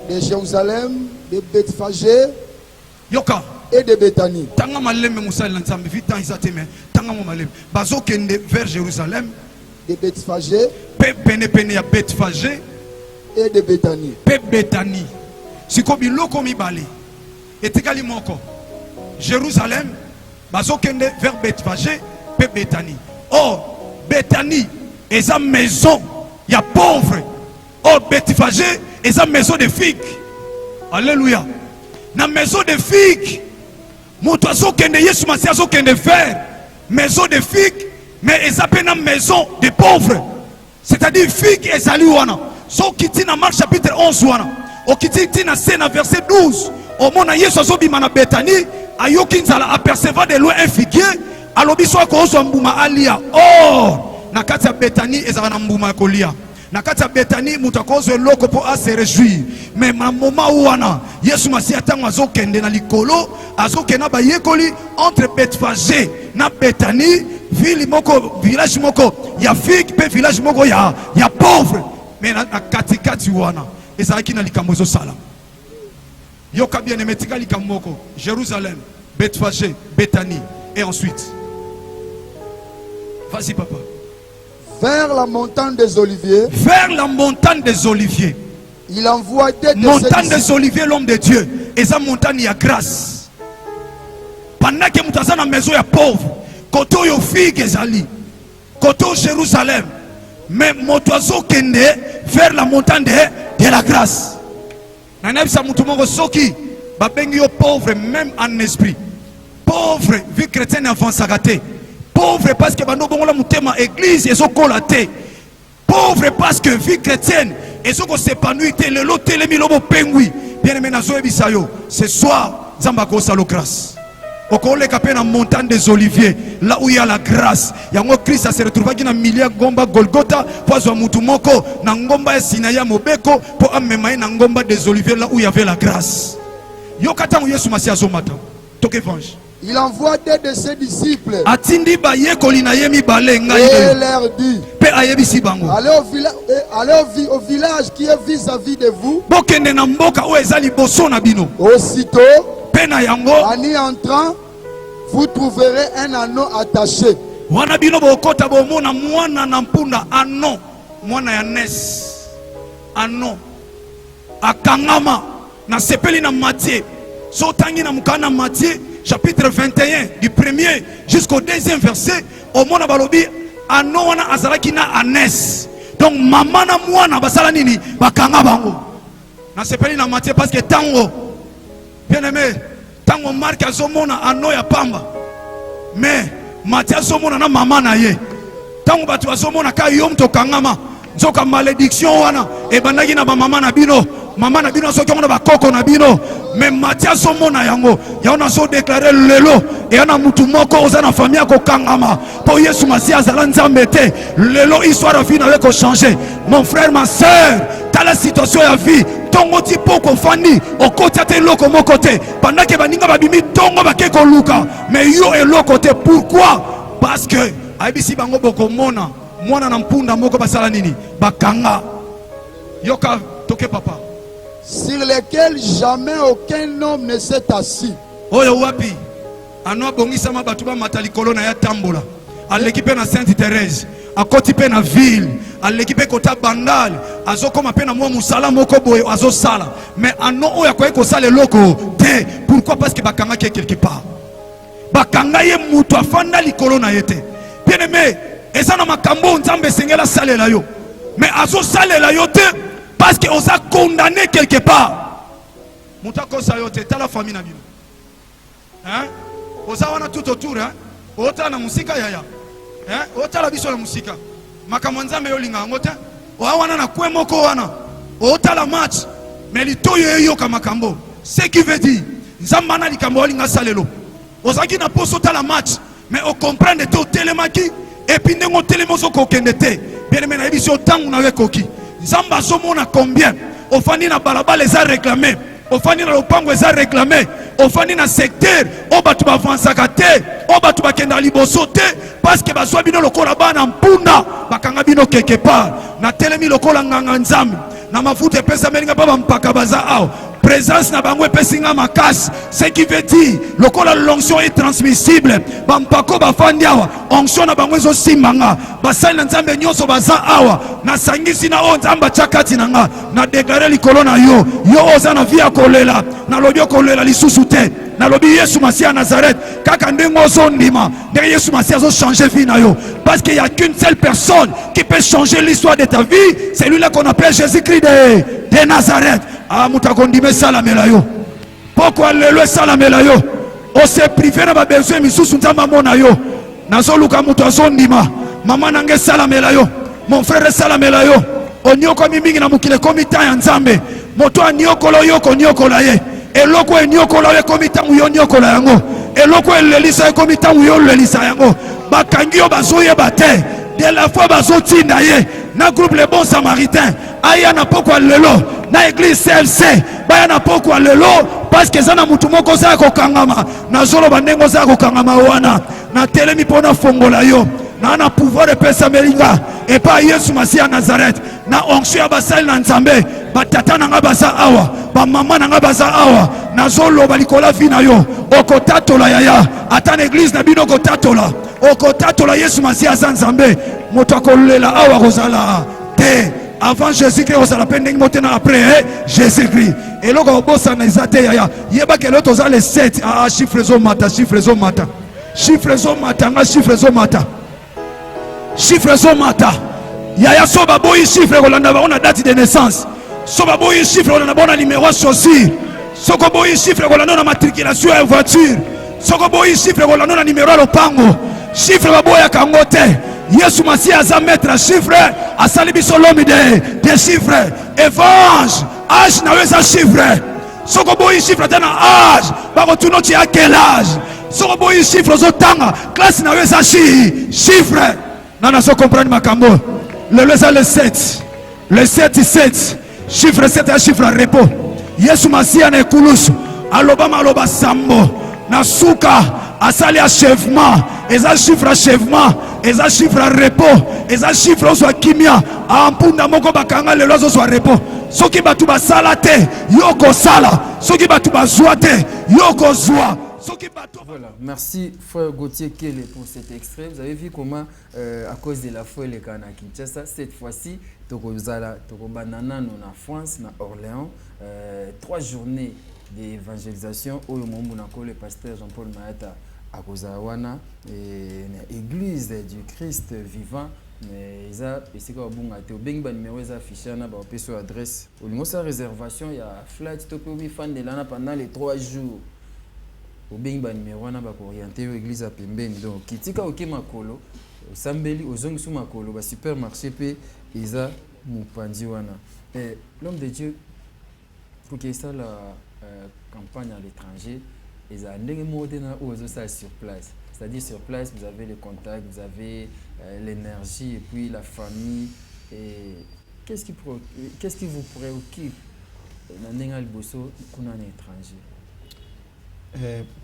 F: De Jérusalem, de Bethphagée,
E: yoka
F: et de Béthanie.
E: Tanga maleme musali na nzambe vita izateme tanga mo maleme bazo kende vers Jérusalem
F: De Bethphagée
E: pe pene ya Bethphagée
F: et de Béthanie.
E: pe Béthanie siko biloko mibali etikali moko Jérusalem bazo kende vers Bethphagée pe Béthanie. Oh Béthanie eza maison ya pauvre. Oh Bethphagée eza maison de figues. Alléluia. Na maison de figues moto azokende Yesu Masiya azokende vers maison de figues mais ezapena na maison de pauvres, c'est-à-dire figues ezali wana so kiti na Marc chapitre 11 wana okiti na scène verset 12 omona Yesu azobima na Béthanie ayoki nzala apercevant de loin un figuier alobi so akozwa mbuma alia. Or na kati ya Béthanie ezala na mbuma kolia na kati ya Béthanie mutu akozwa eloko po a se réjouir mais na moment wana Yesu Masiya tango azokende na likolo azokende ba yekoli entre Bethphagée na Béthanie ville moko village moko ya figue pe village moko ya pauvre mais na kati wana ezalaki na likambo ezosala yoka bien aimé tika likambo moko Jérusalem Bethphagée Béthanie et ensuite vas-y papa.
F: Vers la montagne des Oliviers.
E: Vers la montagne des Oliviers.
F: Il envoie des
E: montagne des Oliviers, l'homme de Dieu. Et sa montagne a grâce. Pendant que nous sommes dans la maison ya pauvre, koto yo figue ezali, koto Jérusalem, mais motoazo kende vers la montagne de la grâce. Nanebisa mutu moko soki babengi yo pauvre même en esprit. Pauvre vie chrétienne avancera te. Pauvre parce que bando bongola mutema église ezokola te. Pauvre parce que vie chrétienne ezoko s'épanouir te le lote le milobo pengui. Bien aimé nazo ebisa yo ce soir zamba ko salo grâce. Okole kapé na montagne des Oliviers là où il y a la grâce. Yango Christ a se retrouvé na milia ngomba Golgotha pozo mutu moko na ngomba ya Sinaya mobeko po amema na ngomba des Oliviers là où il y avait la grâce. Yo katango Yesu Masiya zomata. Tok évangile.
F: Il envoie deux de ses disciples.
E: Et
F: leur dit allez au village qui est vis-à-vis de vous. Aussitôt, en y entrant, vous trouverez un anneau attaché.
E: Chapitre 21 du 1er jusqu'au 2e verset au mona balobi anona azalaki na anes donc maman na mwana basala nini bakanga bango na sepeli na Matthieu parce que tango bien aimé tango Marc azomona ano ya pamba mais Matthieu azomona na maman na ye tango batu azomona ka yom to kangama nzoka malédiction wana e bandaki na ba maman na bino maman na bino soki on ba koko na bino mais Mathias omona yango ya on a so déclarer lelo et on a mutu moko oza na famille ko kangama po Yesu Masia azala nzambe te lelo histoire de vie na ko changer mon frère ma sœur ta la situation ya vie tongo ti poko fandi okoti ate loko moko te pendant que baninga babimi tongo bakeko luka mais yo e loko te pourquoi parce que aibisi bango boko mona mwana na mpunda moko basala nini bakanga yoka toke papa
F: sur lesquels jamais aucun homme ne s'est assis.
E: Oyo wapi ano bongisa mabatu ba matalikolo na ya tambola à l'équipe na Sainte Thérèse à côté pe na ville à l'équipe kota bandal azokoma pe na mwa musala moko boye azosala mais ano oya kwa ko sala loko te pourquoi parce que bakanga quelque part bakanga ye mutu afanda likolo na yete bien aimé eza na makambo nzambe sengela salela yo mais azosalela yo te parce que on a condamné quelque part muta kosa yo te tala famille na bino hein oza wana tout autour hein ota na musika yaya hein ota la biso na musika makambo nzambe yo linga ngota oa wana na kwe moko wana ota la match mais litoyo yo ka makambo ce qui veut dire nzamba na likambo linga salelo ozaki na poso ta la match mais on comprend de to telemaki et puis ndengo telemozo ko kendete bien aimé na biso tangu na we koki nzamba zomona combien ofandi na balabala les a réclamé ofandi na lopango les a réclamé ofandi na secteur o batu ba avansaka te o batu ba kenda liboso te parce que bazwa bino lokola bana mpunda bakanga bino quelque part na telemi lokola nganga nzambe na mafuta pesa melinga baba mpaka baza aw présence na bango epesinga makasi ce qui veut dire lokola l'onction est transmissible bampako bafandi awa onction na bango ezosimbanga basali na nzambe nyonso baza awa na sangisi na o nzambe chakati na nga na déclarer likolo na yo yo oza na vie kolela na lobi kolela lisusu te na lobi Yesu Masia Nazareth kaka ndengo zondima de Yesu Masia zo changer vie na yo parce qu'il y a qu'une seule personne qui peut changer l'histoire de ta vie c'est lui là qu'on appelle Jésus-Christ de Nazareth. Ah mutakondime salamela yo pourquoi lelo salamela yo o se privé na ba besoin misusu nzamba mona yo nazoluka mutu azondima mama nange salamela yo mon frère salamela yo onyoko mingi na mukile komita ya nzambe moto anyokolo yo ko nyokola ye eloko enyokola ye komita mu yo nyokola yango eloko elelisa ye komita mu yo lelisa yango bakangi yo bazoyeba te de la fois bazotinda ye na groupe les bons samaritains aya na pokwa lelo na église CLC baya na pokwa lelo parce que zana mutu moko za ko kangama na zolo bandengo za ko kangama wana na telemi pona fongola yo na pouvoir de pesa melinga et pas Yesu Masia Nazareth na onction ya basali na nzambe batata nanga baza awa ba mama nanga baza awa na zolo balikola vina yo okotatola yaya ata na église na bino okotatola okotatola Yesu Masia za nzambe moto akolela awa kozala te avant Jésus-Christ osala pending motena après Jésus-Christ et loko obosa na izate yaya yeba ke loto za les 7 chiffres zo mata chiffres zo mata chiffres zo mata nga chiffres zo mata chiffres zo mata yaya so baboyi chiffre kolanda ba on a date de naissance so baboyi chiffre kolanda ba on a numéro chaussure soko boyi chiffre kolanda na matriculation ya voiture soko boyi chiffre kolanda na numéro lopango chiffre baboya kango te Yesu Masia aza maître chiffre asali biso l'homme des chiffres évange âge na weza chiffre soko boyi chiffre tana âge bako tuno ti à quel âge soko boyi chiffre zotanga classe na weza chiffre nana so comprendre makambo le 7 le 7 chiffre 7 un chiffre à repos Yesu Masia na ekulusu aloba sambo na suka asali achèvement eza chiffre achèvement eza chiffre à repos eza chiffre soit kimia ampunda moko bakanga lelo soit repos soki batu basala te yoko sala soki batu bazwa te yoko zwa soki batu.
C: Voilà, merci frère Gauthier Kele pour cet extrait. Vous avez vu comment à cause de la foi les Kana Kinshasa cette fois-ci tokozala tokobanana na France na Orléans 3 journées d'évangélisation au moment où le pasteur Jean-Paul Maata à Kozawana et l'église du Christ vivant mais ça c'est quoi bon à te bing ban numéro ça affiché na ba sur adresse au niveau sa réservation il y a flight to pe fan de lana pendant les 3 jours au bing ban numéro na ba orienter l'église à pembeni donc kitika oke makolo sambeli ozongi sou makolo ba supermarché pe isa mupandi wana et l'homme de Dieu pour que ça la campagne à l'étranger, ils ont ça sur place. C'est-à-dire sur place, vous avez le contact, vous avez l'énergie et puis la famille. Et qu'est-ce qui vous préoccupe dans un bosso qu'on a un étranger?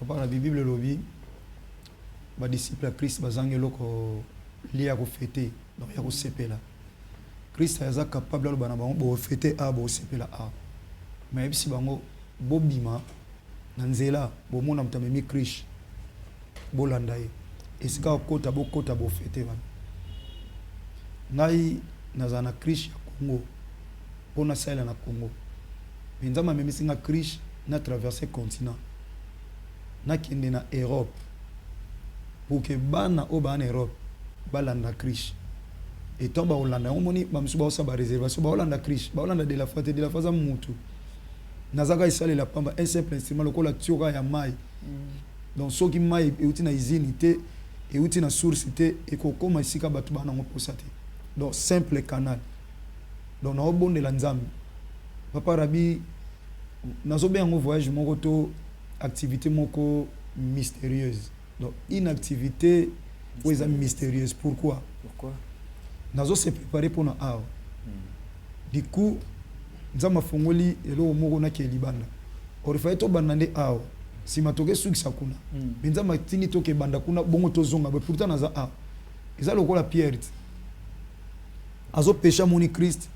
D: Papa la Bible lobby, les disciples à Christ bazangelo ko lié à fêter, donc il y a CP là. Christ est capable de banabo fêter à bo CP là a. Mais si bango bobima nanzela bo mona mtamemi Christ bolandaye. Esika kota bo fêter ban. Ngai nazana Christ ya Congo. Pona sala na Congo. Benzama memi singa Christ na traverser continent. Na kende na Europe. Pour que bana o bana Europe balanda Christ. Et tomba Hollande on moni bamsuba osaba réservation ba Hollande Christ ba Hollande de la foi za mutu nazaka isale la pamba un simple instrument lokola tioka ya mai donc soki mai euti na izini te euti na source te e kokoma isika batu bana ngo posate donc simple canal donc na obonde la nzambe papa rabi nazo be ngo voyage moko to activité moko mystérieuse donc une activité où est mystérieuse. Pourquoi? Nazo se préparer pour na awa. Du coup, nzama fongoli elo moko na ke libanda. Orifa to bandande awa. Si matoke suki sakuna. Nzama tini toke banda kuna bongo to zonga be pourtant naza awa. Eza lokola Pierre. Azo pécha moni Christ.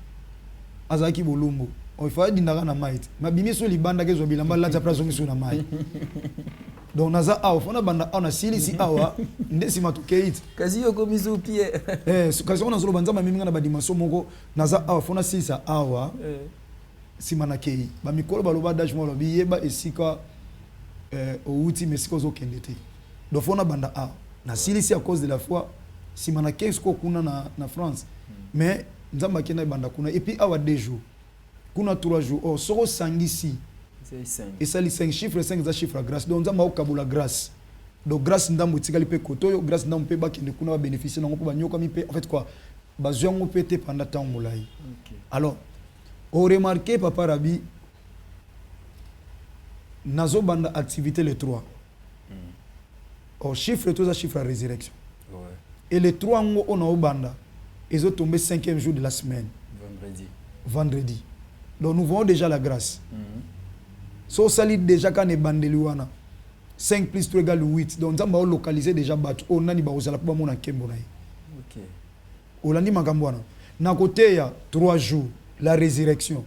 D: Azaki bolumbo. Orifa dindaka na maite. Mabimi so libanda kezo bilamba la tapra zongi so na mai. Donc naza awa fona banda ona sili si awa ndesi matoke it
C: kasi yo komizo pie
D: kasi ona zolo banza maminga na badimaso moko naza awa fona sisa awa si manakei ba mikolo baloba dash mo lobi yeba esika outi mesiko zo kendete donc fona banda awa na sili si à cause de la foi si manakei sko kuna na France mais nzamba kena banda kuna et puis awa 2 jours kuna 3 jours oh soko sangisi. Et ça, les 5 chiffres, 5 za chiffres à grâce. Donc, on a kabula grâce. Donc, grâce, on a moutigali pe koto, grâce, on a pe baki ne kuna bénéficier, on a nyoka mi pe. En fait, quoi? Bazouan on peut te pendant temps moulai. Alors, on remarque, papa Rabi, nazo banda activité les 3. Au chiffre, tout ça, chiffre à résurrection. Et les 3, on a au banda. Ils ont tombé 5e jour de la semaine. Vendredi. Donc, nous voyons déjà la grâce. So sali déjà quand est bandeliwana 5 plus 3 égale 8 donc on va localiser déjà batu on nani ba ozala pa mona kembo na. OK. Olandi makambwana na côté ya 3 jours la résurrection.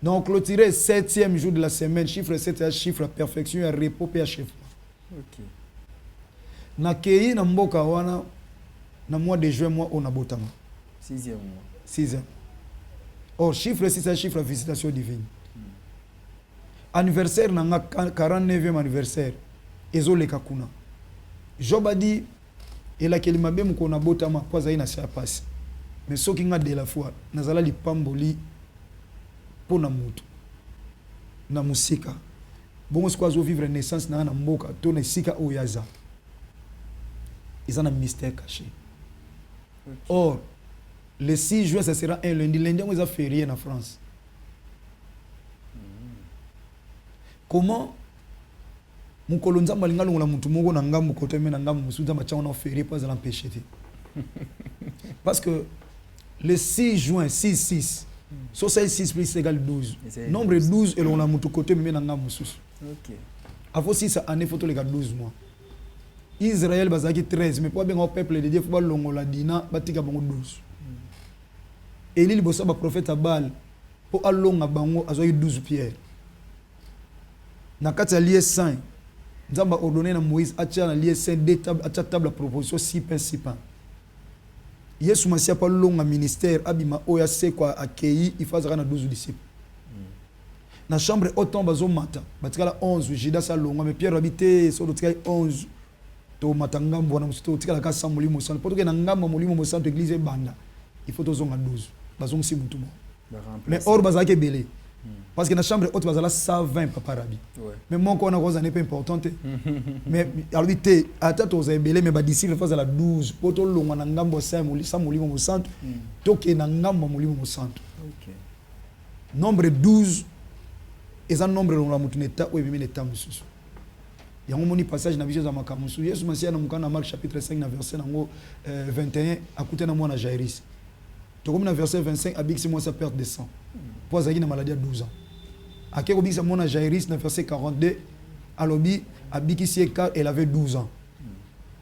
D: Donc clôturer 7e jour de la semaine chiffre 7 chiffre perfection et repos et achèvement. OK. Na kei na mboka wana na mois de juin mois on a botama
C: 6e mois.
D: 6e. Or chiffre 6 chiffre visitation divine. Anniversaire nanga 49e anniversaire ezoleka kuna Job a dit ela kelima be mko na botama kwa zaina sa passe mais soki nga de la foi nazala lipamboli pona mutu na musika bongo sikwa zo vivre naissance na mboka to na sika oyaza izana mystère caché. Or le 6 juin ça sera un lundi on est férié en France. Comment mon colonza malinga longola mutu moko na ngambu kote me na ngambu musuza macha on férié pas à l'empêcher. Parce que le 6 juin 6 so 6 plus égale 12. Nombre 12 et longola mutu kote me na ngambu mususu. OK. Avant 6 année photo les 12 mois. Israël bazaki 13 mais pour bien au peuple de Dieu faut longola dina batika bango 12. Et li bossa ba prophète Abal pour alonga bango azoyi 12 pierres. Na kati ya lié saint nzamba ordonné na Moïse atia na lié saint deux tables atia table à proposition 6 pains. Yesu masia pa longa ministère abima oya se kwa akei ifazaka na 12 disciples. Na chambre autant bazo mata batikala 11 Judas sa longa mais Pierre habité so dotika 11 to matangambo wana musto tikala ka sa mulimo sana poto ke na ngamba mulimo mo santo église banda il faut tozonga 12 bazonga si mutu mo mais or bazake belé. Parce que dans la chambre haute, il y a 120 paparabi. Mais mon corps n'est pas important. Mais alors, il à tête aux ébélés, mais d'ici, il faut 12. Pour tout le monde, on a un gambo 5, on a centre. Tout est un gambo au centre. Nombre 12, eza nombre longola mutu neta oyo ebimi neta mosusu yango moni passage na biso za makambo mosusu Yesu Masiya na mokanda na Marc chapitre 5 na verset nango 21 akute na mwana Jairus tokomi na verset 25 abikisi mwasi perte de sang po azalaki na maladie ya 12 ans ake kobikisa mwana Jairus na verset 42 alobi abikisi ye car elle avait 12 ans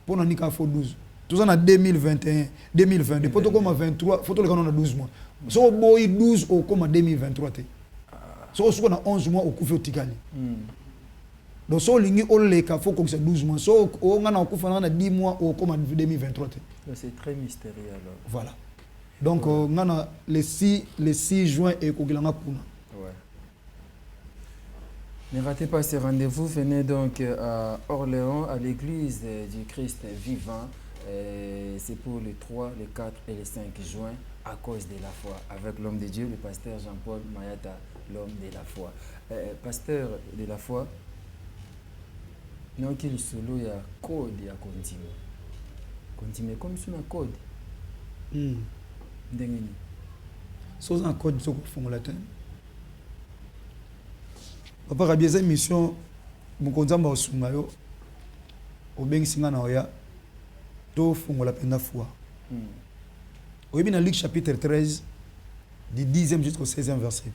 D: po na nika fo 12 tout ça na 2021 2022 po tokoma 23 faut toleka na 12 mois so boyi 12 okoma 2023 te so suko na 11 mois okufi otikali donc so lingi oleka faut que ça 12 mois so on a okufa na 10 mois okoma 2023 te
C: c'est très mystérieux alors
D: voilà donc on a le 6 juin et kokilanga kuna.
C: Ouais. Ne ratez pas ce rendez-vous, venez donc à Orléans à l'église du Christ vivant. C'est pour les 3, les 4 et les 5 juin à cause de la foi avec l'homme de Dieu, le pasteur Jean-Paul Mayata, l'homme de la foi. Pasteur de la foi, non qu'il solo ya code ya continue. Continue comme sur un code. Ndengeni.
D: So un code so ko latin. Papa rabieza mission mukonzamba osunga yo. Obengi singa na oya. To fongola penda foi. Oyebi na Luc chapitre 13 du 10e jusqu'au 16e verset.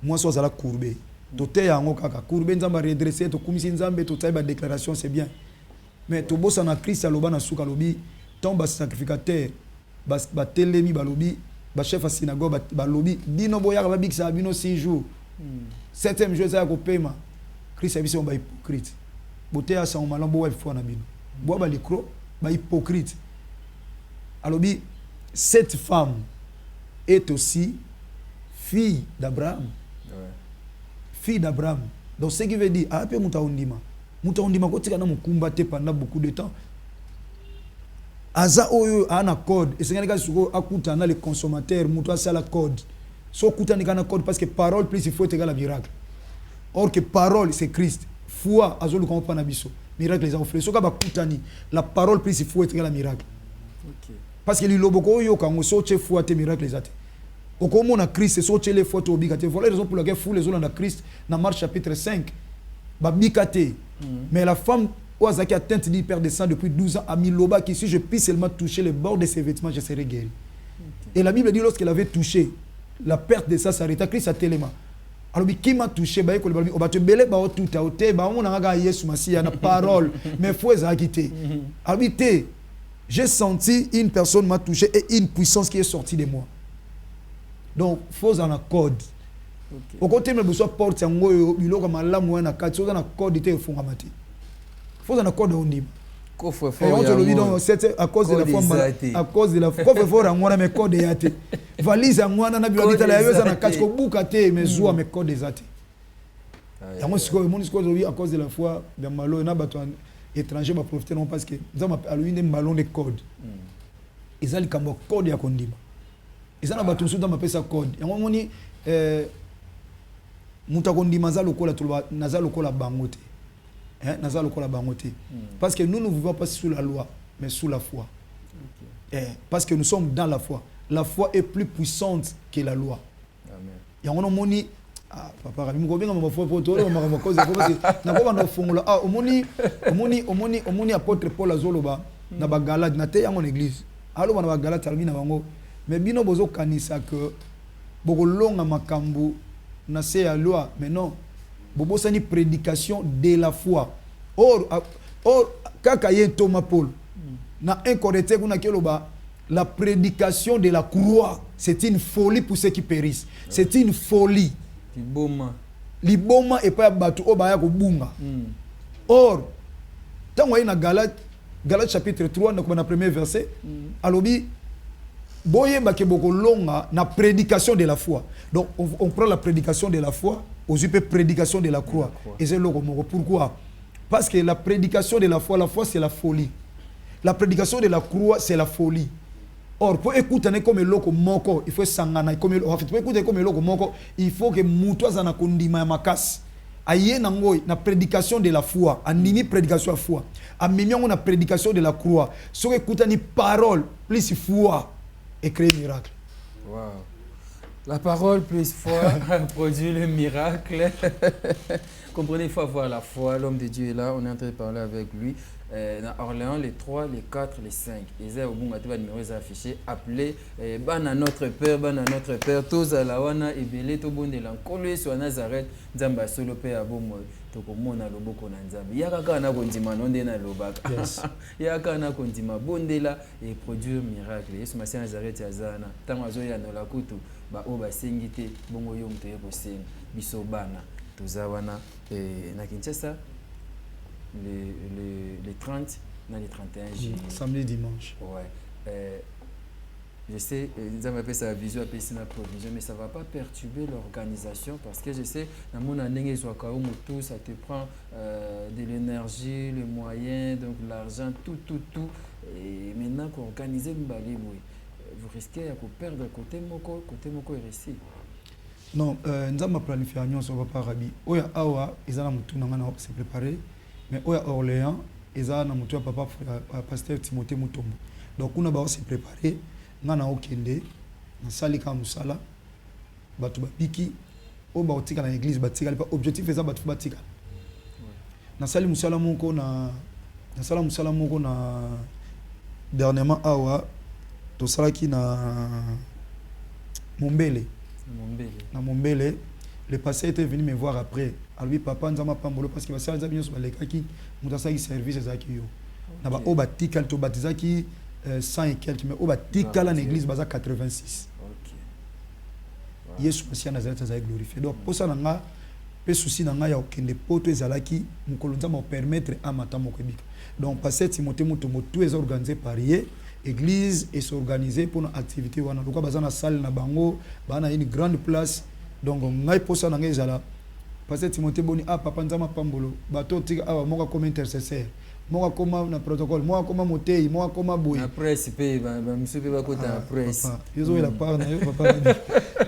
D: Moi so zala courbé. Tote yango kaka courbé nzamba redresser to kumisi nzambe to taiba déclaration c'est bien. Mais to bossa na Christ aloba na suka lobi tomba sacrificateur ba telemi balobi ba chef à synagogue balobi bino boya ba bikisa bino 6 jours. 7e jour ça ko pema. Christ a biso ba hypocrite. Bote ya sa malambo wa foi na bino. Boa ba likro ba hypocrite. Alobi cette femme est aussi fille d'Abraham. Fille d'Abraham. Donc ce qui veut dire ape mutaondima. Mutaondima ko tika na mukumba te pendant beaucoup de temps. Aza oyo ana code et sengana suko akuta na les consommateurs mutu asala code. So kuta ni kana code parce que parole plus il faut égal à miracle. Or que parole c'est Christ. Foi azolu ko pa na biso. Miracle les offre. So ka ba kutani la parole plus il faut égal à miracle.
C: OK.
D: Parce que liloboko yo kango so che foi te miracle les ate. Okomo na Christ so che les photos obligate. Voilà raison pour laquelle fou les olanda Christ dans Marc chapitre 5 ba bikate. Mais la femme Oazaki atteinte d'hyper de sang depuis 12 ans à Miloba qui si je puisse seulement toucher le bord de ses vêtements je serai guéri. Okay. Et la Bible dit lorsqu'elle avait touché la perte de ça s'arrêta Christ a tellement. Alors qui m'a touché ba ekoli ba te belé ba tout a oté ba on nga Yesu Masiya na parole mais faut ça quitter. Habité j'ai senti une personne m'a touché et une puissance qui est sortie de moi. Donc faut en accord. OK. Au côté me besoin porte yango biloko malamu na kati so na code te fonga mati. Faut un accord de Ondim.
C: Coffre
D: fort. Et on te le dit donc c'est à cause de la foi à cause de la coffre fort en moi mes code yate. Valise en moi na bilobita la yeza na kati ko bukate mes zoa mes code zate. Ya moi siko mon siko à cause de la foi bien malo na bato étranger ba profiter non parce que nous avons alloué des ballons de code. Ils allaient comme code ya kondima. Ils ana bato suda mapesa code. Ya moi moni muta kondima za lokola tulba naza lokola bangote. Naza lokola bangote. Parce que nous ne vivons pas sous la loi, mais sous la foi. Okay. Parce que nous sommes dans la foi. La foi est plus puissante que la loi. Amen. Et on a moni papa rami ko benga mafo poto le mama cause parce que na ko banda fongola omoni apôtre Paul azoloba na ba Galate na te yango église. Alo bana ba Galate albi na bango mais bino bozo kanisa que boko longa makambu na se ya loi mais non. Bobo sani prédication de la foi. Or kaka ye Thomas Paul. Na 1 Corinthiens kuna keloba la prédication de la croix, c'est une folie pour ceux qui périssent. C'est une folie. Liboma et pas batu obaya ko bunga. Or tango ina Galate chapitre 3 na premier verset alobi boye bake boko longa na prédication de la foi. Donc on prend la prédication de la foi aux prédication de la croix. Et c'est le pourquoi? Parce que la prédication de la foi c'est la folie. La prédication de la croix c'est la folie. Or pour écouter comme loko moko, il faut sangana comme en fait pour écouter comme loko moko, il faut que muto azana kondima makasi. Aye nangoy na prédication de la foi, animi prédication de la foi. Amimi on a prédication de la croix. So écouter ni parole plus foi et créer miracle.
C: Wow. La parole plus foi produit le miracle. Comprenez, il faut avoir la foi. L'homme de Dieu est là. On est en train de parler avec lui. Dans Orléans, les 3, les 4, les 5. Ils ont un numéro affiché. Appelez Bana notre Père, Bana notre Père. Tous à la wana et belé, tout bon de l'encolé sur Nazareth. Zamba solo Père abomo. Tokomona loboko na nzambe. Yaka na kondima nonde na lobaka. Yaka na kondima bondela et produire miracle. Yesu Masia Nazareth azana. Tango azoya no la kutu ba o ba sengite bongo yo mto yeko senga. Biso bana. Tozawana na Kinshasa. Les 30, dans les 31 juillet.
D: Samedi, dimanche.
C: Ouais. Je sais, ils ont appelé ça vision, appelé ça provision, mais ça ne va pas perturber l'organisation parce que je sais, dans mon année, ça te prend de l'énergie, les moyens, donc l'argent, tout. Et maintenant qu'on organise vous risquez de perdre côté moko est réussi.
D: Non, nous avons planifié un sur le Papa Rabi. Oya Awa, ils ont se préparer. Mais Oya Orléans, ils ont un papa pasteur Timothée Mutombo. Donc on a se préparé. Nous avons okende, na salika musala, batu bapiki, o baotika na l'église batika. L'objectif est ça batu batika. Na sali musala moko na dernièrement Awa, to salaki na Mombele. Na Mombele, le pasteur était venu me voir après. Alors lui papa nzama pambolo parce que basala nzabi nyoso balekaki mutasaki service ezaki yo. Na ba o batika to batizaki 100 et quelques, mais au batika la l'église basa 86. Yesu Masia Nazareth a glorifié. Donc pour ça nanga pe souci nanga ya okende poto ezalaki mukolonza mo permettre à matamo kebika. Donc pasteur Timothée Mutombo tout est organisé par hier. Église est organisée pour une activité wana. Donc basa na salle na bango, bana une grande place. Donc ngai pour ça nanga ezala pasteur Timothée boni a papa nzama pambolo bato tika awa moka comme intercesseur. Moi comme na protocole, moi comme motei, moi comme boy.
C: Après c'est pas monsieur pas côté après.
D: Ils ont la part na papa.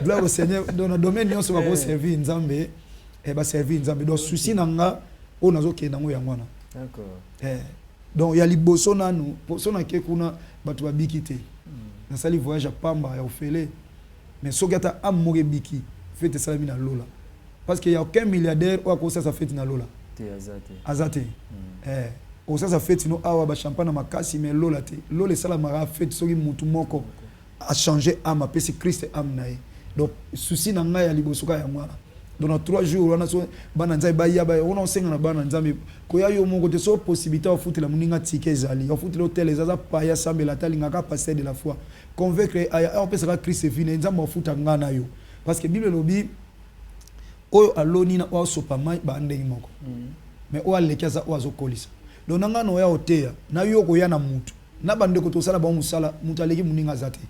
D: Gloire au Seigneur dans le domaine nous sommes pour servir Nzambe et ba servir Nzambe. Donc souci nanga o nazo ke nango yangwana.
C: D'accord.
D: Donc ya liboso nanu, poso na ke kuna batu babikite. Na sali voyage à Pamba ya ofele. Mais sokata amoge biki, fête salami na lola. Parce qu'il y a aucun milliardaire ou à cause ça fête na lola. Azate. Au ça fait no awa ba champagne makasi mais lola te lola sala mara fait soki mutu moko a changé âme pe c'est Christ âme nae. Donc souci na ngai ya libosuka ya mwana. Dans 3 jours on a so bana nzai ba ya ba on a senga na bana nzambe ko ya yo moko te so possibilité au foot la muninga tike ezali au foot l'hôtel ezaza pa ya sambe la talinga ka passer de la foi convaincre on peut sera Christ vine nzambe au foot ngana yo parce que Bible lobi oyo aloni na o sopa mai ba ndenge moko mais o alekaza o azokolisa. Donc nanga no ya oteya na yo ko ya na mutu na bande ko to sala ba musala mutu aleki muninga zate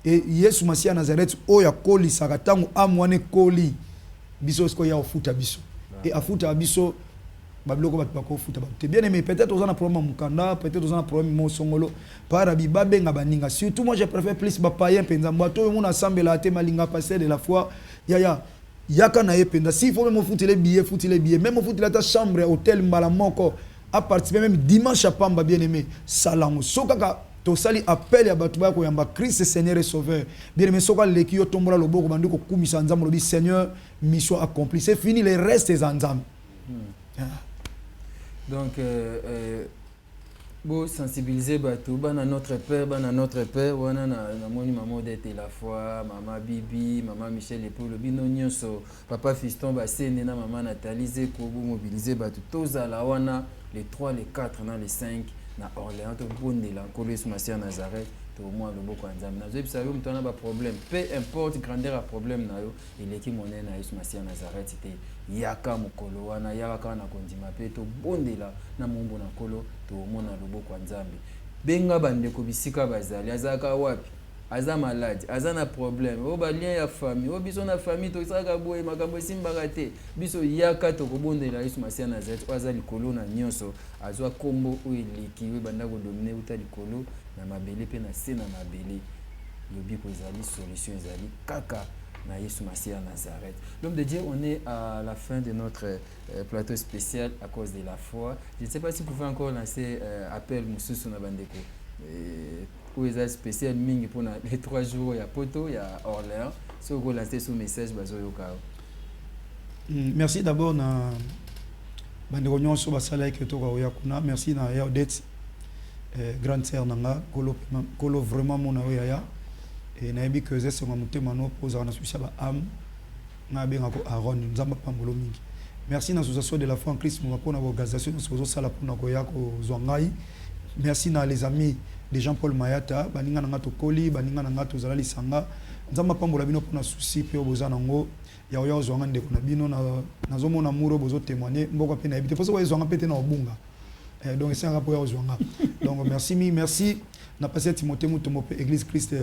D: et Yesu Masia Nazareth o ya koli saka tangu amwane koli biso sko ya ofuta biso et afuta biso babiloko bat bako futa ba te bien aimé peut-être aux ana problème mukanda peut-être aux ana problème mo songolo para bi babenga baninga surtout moi je préfère plus ba païen penza mbato yo mona sambela te malinga passer de la foi yaka na yependa si faut même foutre les billets même foutre la chambre hôtel mbala moko à participer même dimanche à Pamba bien aimé salango sokaka to sali appel ya batu ba ko yamba Christ Seigneur et Sauveur bien aimé soka leki yo tombola loboko bandiko kumisa nzambo lobi Seigneur mission accomplie c'est fini les restes des nzambe.
C: Donc bon sensibiliser batu bana notre père wana na moni maman d'être la foi maman Bibi maman Michel et pour le bino nyonso papa fiston ba sene na maman Nathalie ko mobiliser batu toza la wana les 3 les 4 dans les 5 na Orléans to bondela ko Yesu Masia Nazareth to moi le boko nzambe na zo bisayo mtona ba problème peu importe grandeur à problème na yo il est qui monene na Yesu Masia Nazareth c'était yaka mukolo wana yaka na kondima pe to bondela na mombo na kolo to mona le boko nzambe benga bande ko bisika bazali azaka wapi aza malade aza na problème o ba lien ya famille o biso na famille to saka boye makambo simbaka te biso yaka to ko bondela Yesu Masia Nazareth aza likolo na nyonso azwa kombo o eleki we banda ko dominer uta likolo na mabele pe na se na mabele lobi ko ezali solution ezali kaka na Yesu Masia Nazareth. L'homme de Dieu, on est à la fin de notre plateau spécial à cause de la foi. Je ne sais pas si vous pouvez encore lancer appel Moussousou na bandeko où est spécial mingi pour les 3 jours il y a Poto, il y a Orléans Si vous lancez ce message,
D: merci d'abord na bandeko nyonso basala ke to ka kuna. Merci na ya Odette grande sœur nanga kolo vraiment mona oya et na yebi que c'est mon motema no poza na souci ba am na benga ko Aaron nzamba pambolo mingi. Merci na association de la foi en Christ mo pona organisation so sala pona ko ya ko zwangai. Merci na les amis de Jean-Paul Mayata baninga na to koli baninga na to zala lisanga nzamba pambola bino pona souci pe obozana ngo ya oya zwanga ndeko na bino na zomona muro bozo témoigner mboko pe na ebite parce que oya zwanga pete na obunga. Donc c'est un rapport aux Ouanga. Donc merci. On a passé Timothée Moutomo, Église Christ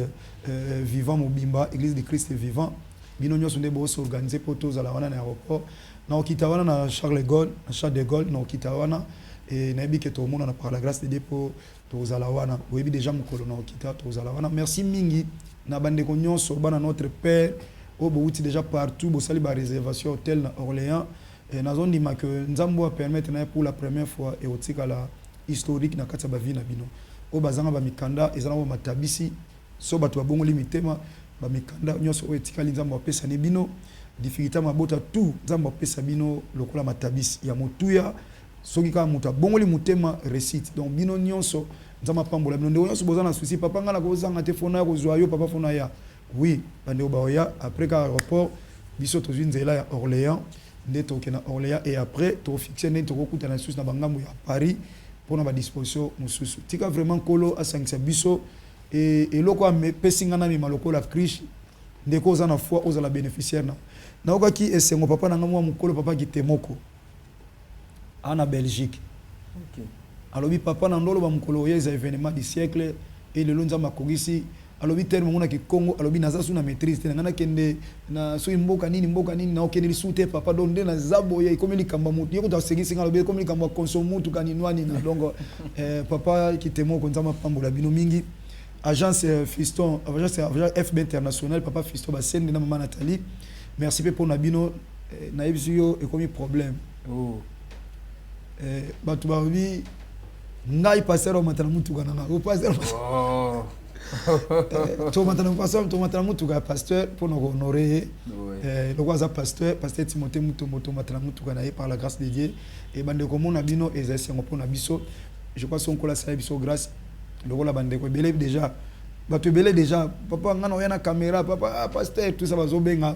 D: vivant Mobimba, Église de Christ vivant. Binonyo sont des boss organisés pour tous à la aéroport. Na okitawana na Charles de Gaulle, na okitawana et na ebi que tout le monde a par la grâce de Dieu pour tous à la wana. Vous avez déjà mon colonel okita tous à la wana. Merci mingi na bande konyo sobana notre père au bouti déjà partout, bo sali ba réservation hôtel na Orléans. Et nous avons dit que nous a permettre pour la première fois et au la historique na kati ba vie na bino. O bazanga ba mikanda ezana ba matabisi so bato bongo limitema ba mikanda nyonso o etika linzamba pesa ne bino difficulté mabota tout nzamba pesa bino lokola matabisi ya motuya soki ka muta bongo limutema récite. Donc bino nyonso nzamba pambola bino nyonso bozana souci papa ngala ko zanga te fona ko zwa yo papa fona ya. Oui, bande obaoya après ka aéroport biso to nzela ya Orléans. Na Orléans et après tu fixé net tu recoute na sous na bangambo à Paris pour na disposition mususu tika vraiment kolo a 5 biso et loko a pesinga na mi maloko la criche ndeko za na foi aux la bénéficiaire na okaki esengo papa na ngamwa mukolo papa kitemoko en Belgique.
C: OK.
D: Alors bi papa na ndolo ba mukolo yeza événement du siècle et le lonza makogisi alobi terme mona ki Congo alobi naza suna maîtrise te ngana kende na so mboka nini na okende lisute papa donde na zabo ya ikomi likamba mutu yeko ta segisi ngalobi ikomi likamba consomme mutu kaninwani na donc papa kitemo ko nzama pambola bino mingi agence Fiston agence FB international papa Fiston ba sende na mama Nathalie merci pe pour na bino na ebisiyo ikomi problème batu ba bi ngai passer au matana mutu kana o passer tu m'entends mutu ka pasteur pour nous honorer le roi pasteur Timothée Mutombo matana mutu kana par la grâce de Dieu et bande comme na bino exercer pour na biso je crois son kola sa biso grâce le roi la bande ko belé déjà batu belé déjà papa ngana oya na caméra papa pasteur tout ça va zobenga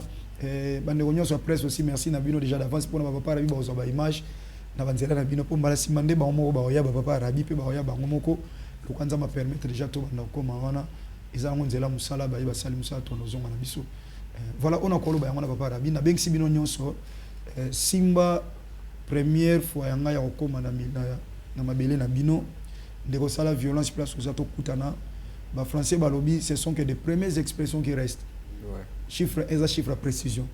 D: bande ko nyonso presse aussi merci na bino déjà d'avance pour na papa rabi ba zo ba image na banzela na bino pour mbala simande ba moko ba oya ba papa rabi pe ba oya ba ngomoko le kwanza ma permettre déjà to banda koma wana ezango nzela musala ba yiba sali musala to nozonga na biso voilà on a koloba yango na papa rabi na bengi bino nyonso simba première fois yanga ya okoma na mabele na bino ndeko sala violence place aux to kutana ba français ba lobby ce sont que des premières expressions qui restent chiffre eza chiffre à précision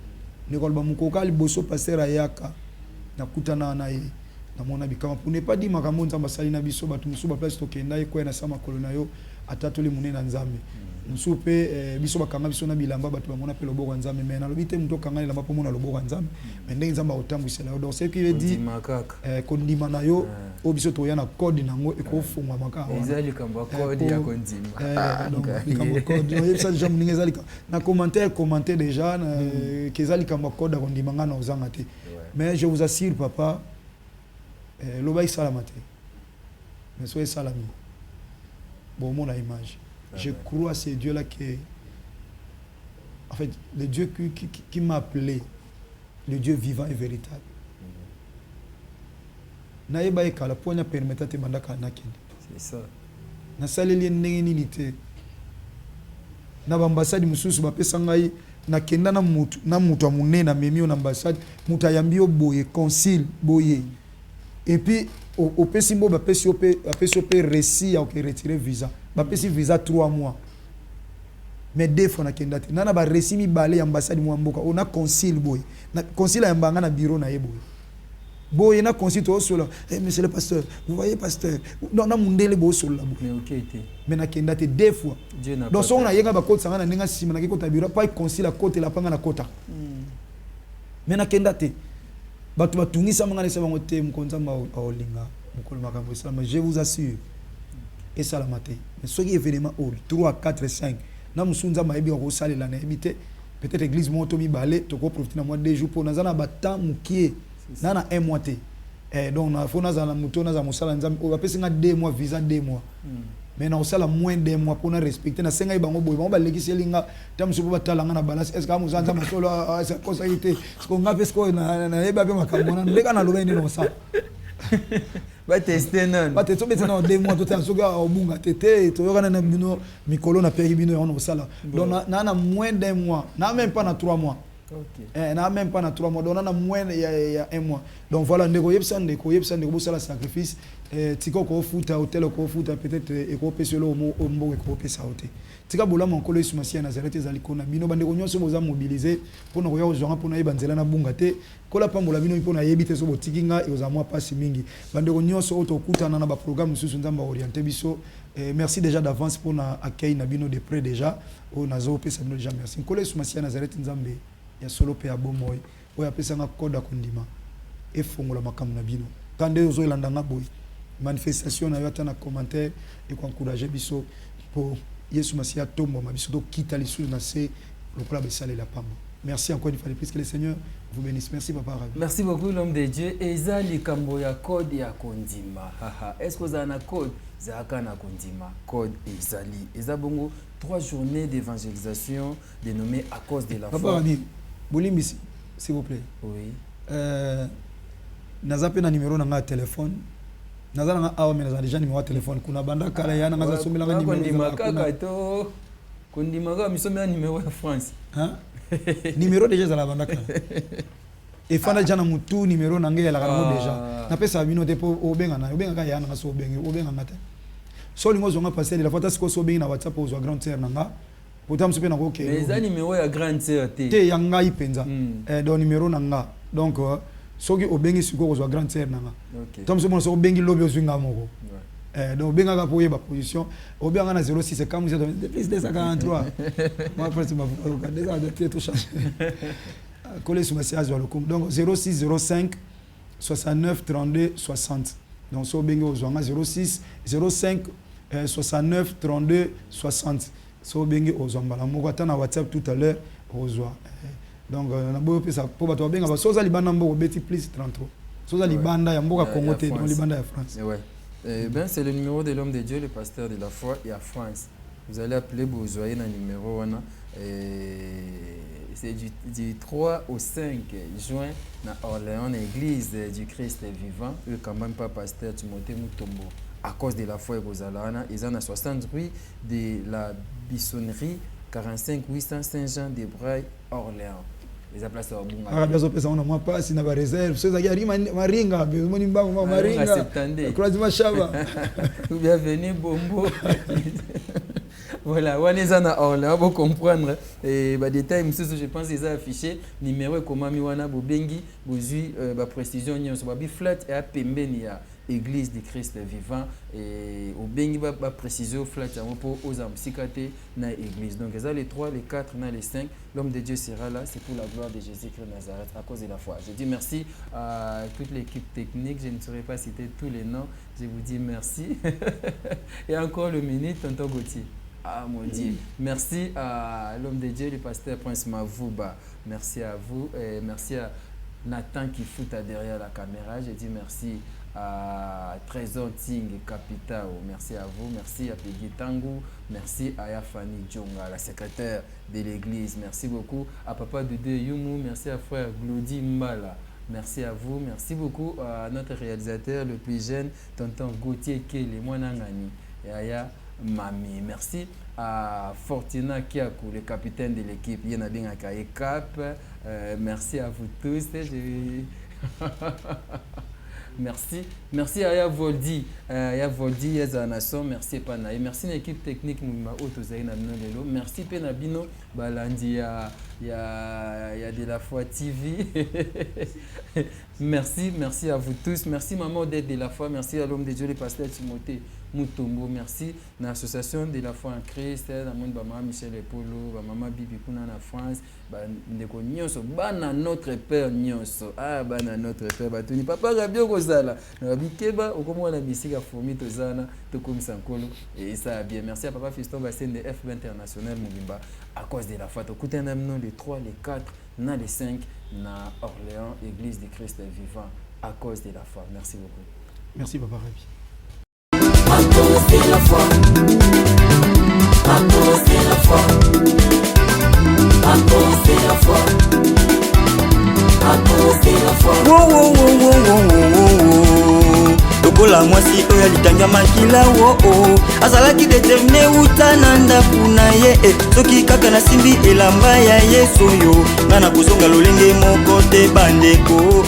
D: ndeko ba mukoka liboso passer ayaka na kutana na ye na mona bikama pour ne pas dire makambo nzamba sali na biso batu musuba place to kenda ko na sama kolona yo atatoli munena nzambe musupe biso bakanga biso na bilamba batu bamona pe loboko nzambe mais na lobite muto kanga lamba po mona loboko nzambe mais ndenge nzamba otambwisela donc c'est qui veut dire kondima na yo o biso to yana code nango ekofungwa makaka
C: ezali kamba code ya kondima
D: donc kamba code yo ça déjà muninga ezali na commenter déjà kezali kamba code ya kondima ngana ozanga te mais je vous assure papa l'obaï salamate mais soyez salami bon mon image je crois à ce Dieu là qui en fait le Dieu qui m'a appelé le Dieu vivant et véritable na yeba ekala ponya permettre te mandaka nakende
C: c'est ça
D: na saleli ndenge nini te na ambassade mususu ba pesa ngai na kenda na mutu amunena memio na ambassade mutu ayambi boye concile boye et puis au pesimbo ba pesi opé récit à retirer visa ba pesi visa 3 mois mais deux fois na kenda te nana ba récit mi balé ambassade mo mboka on a concile boye na concile ya mbanga na bureau na yeboye boye na concile to solo monsieur le pasteur vous voyez pasteur non na mundele bo solo
C: mais OK était
D: mais na kenda te deux fois donc on a yenga ba kota sanga na ninga sima na kota bureau pas concile à côté la panga na kota mais na kenda te batu batungisa mangana seba ngote mkonza ma olinga mukolo makambo salama je vous assure et salamate mais ce qui est événement all 3 4 5 na musunza maibi ko salela na ebite peut-être église moto mi balé to ko profiter na mois 2 jours pour nazana bata mukie na 1 mois té donc na faut nazana muto nazana musala nzambe o bapesi nga 2 mois visa 2 mois mais na osala moins de mois pour na respecter na senga ibango boy bango balekisi linga tam supo batala nga na balance est ce que amuzanza masolo ça cause été ce qu'on a fait ce qu'on na yeba be makambo na ndeka na loba ndino sa
C: ba tester non
D: ba tester mais na 2 mois tout ça soga obunga tete to yokana na bino mikolo na peri bino on osala donc na moins d'un mois na même pas na 3 mois. Okay. Na même pas na 3 mois, donc on a moins il y a 1 mois. Donc voilà, ndeko yebsa ndeko bosa la sacrifice tiko ko futa hôtel ko futa peut-être et ko peselo o mbo ko pesa hôtel. Tika bola mon kolo Yesu Masiya Nazareth ezali kona bino bandeko nyonso boza mobiliser pour na koya ozonga pour na yebanzela na bunga te kola pambola bino pour na yebite so botikinga e ozamwa pasi mingi bandeko nyonso otokutana na ba programme susu nzamba orienter biso. Merci déjà d'avance pour na accueil na bino de près déjà o nazo pesa bino déjà merci kolo Yesu Masiya Nazareth nzambe ya solo pe abomoy oya pesa nga koda kondima e fongola makambo na bino kande ozo elanda nga boy manifestation na yata na commentaire et ko encourager biso pour Yesu Masiya tombo ma biso to kita lisu na se le club salé la pamba. Merci encore une fois de plus que le Seigneur vous bénisse. Merci papa Rabi.
C: Merci beaucoup l'homme de Dieu. Eza likambo ya code ya kondima. Est-ce que vous avez un code zaka na kondima code ezali eza bongo 3 journées d'évangélisation dénommées à cause de la foi.
D: Papa Rabi Bolimbisi, s'il vous plaît.
C: Oui.
D: Naza pe na numéro na nga téléphone. Naza na awa mais naza déjà numéro téléphone. Kuna banda kala yana naza somela nga numéro.
C: Kondima kaka to. Kondima ga misomela numéro ya France.
D: Hein? Numéro déjà za la banda kala. Et fana jana mutu numéro na nge la kana déjà. Na pesa bino te po obenga na obenga ka yana nga so obenga ngata. So lingo zonga passer de la fois tasko so obenga na WhatsApp o zo grand sœur nanga.
C: Mais ça numéro ya grande sœur
D: te yanga ipenza donc numéro nanga donc soki obengi siko ko grande sœur nanga tom so mo so obengi lobi ozinga moko donc benga ka poye ba position obenga na 06 comme vous êtes plus 243 moi presque ma voix déjà de tout changer coller sur ma séance donc 06 05 69 32 60 donc so bengi ozanga 06 05 69 32 60 so bengi ozambala moko ata na WhatsApp tout à l'heure ozwa donc na boyo pesa po bato benga ba soza libanda mboko beti plus 33 soza libanda ya mboka Congo te dans libanda ya France.
C: Ouais. Ben c'est le numéro de l'homme de Dieu, le pasteur de la foi et à France. Vous allez appeler Bozoye na numéro wana c'est du 3 au 5 juin na Orléans, église du Christ vivant, le quand même pas pasteur Timothée Mutombo. À cause de la foi et Bozalana, ils en a 60 rue de la Bissonnerie, 45 800 Saint-Jean des Brailles, Orléans. Les a placés au Bunga.
D: Ah, bien sûr, on a moins pas si na réserve. Ce qui arrive, Maringa, Monimba, Maringa. Croisement Chava.
C: Bienvenue, Bombo. Voilà, on est à Orléans, pour comprendre. Et détail, je pense qu'ils ont affiché numéro comment Miwana Bobengi, Bozui, précision, Nyon, Sobabi flat et à Pembenia. Église du Christ vivant et au bengi ba préciser au flat pour aux amsikate na église. Donc ça les 3, les 4, les 5, l'homme de Dieu sera là, c'est pour la gloire de Jésus-Christ de Nazareth à cause de la foi. Je dis merci à toute l'équipe technique, je ne saurais pas citer tous les noms. Je vous dis merci. Et encore le minute tonton Gauthier. Ah mon Dieu. Merci à l'homme de Dieu, le pasteur Prince Mavouba. Merci à vous et merci à Nathan qui fout derrière la caméra. Je dis merci à Trésor Ting Capitao, merci à vous, merci à Peggy Tangou, merci à Yafani Djonga, la secrétaire de l'église, merci beaucoup à Papa Dede Yumu, merci à frère Glody Mbala, merci à vous, merci beaucoup à notre réalisateur le plus jeune, tonton Gauthier Kele, Mwanangani, et Aya Mami, merci à Fortina Kiakou, le capitaine de l'équipe, Yenabing Akaye Cap, merci à vous tous. Merci. Merci à Yavoldi. Yavoldi, Yazanason. Merci Panaï. Merci à l'équipe technique Mouma Otozaïna Nolelo. Merci Penabino. Balandi, il y a de la foi TV. Merci à vous tous. Merci Maman Odette de la foi. Merci à l'homme de Dieu, le pasteur Timothée Mutombo. Merci à l'association de la foi en Christ. À Maman Michel Epolo, à Maman Bibi Kuna en France. Ndeko nyonso bana notre père nyonso bana notre père batuni papa rabio kozala na bikeba okomona bisika fourmi tozana tokomisa nkolo et ça bien merci à papa Fiston Bassène de FB International Mugimba à cause de la foi. Écoutez un nom les 3, les 4, les 5, na Orléans, Église du Christ vivant, à cause de la foi. Merci beaucoup.
D: Merci, Papa Rabi.
A: À cause de la foi. À cause de la foi. À cause de la foi. À cause de la foi.
B: Lokola mwasi oyo alitanga makila azalaki determine utana ndaku na ye soki kaka nasimbi elamba ya Yesu yo nga na kozonga lolenge moko te bandeko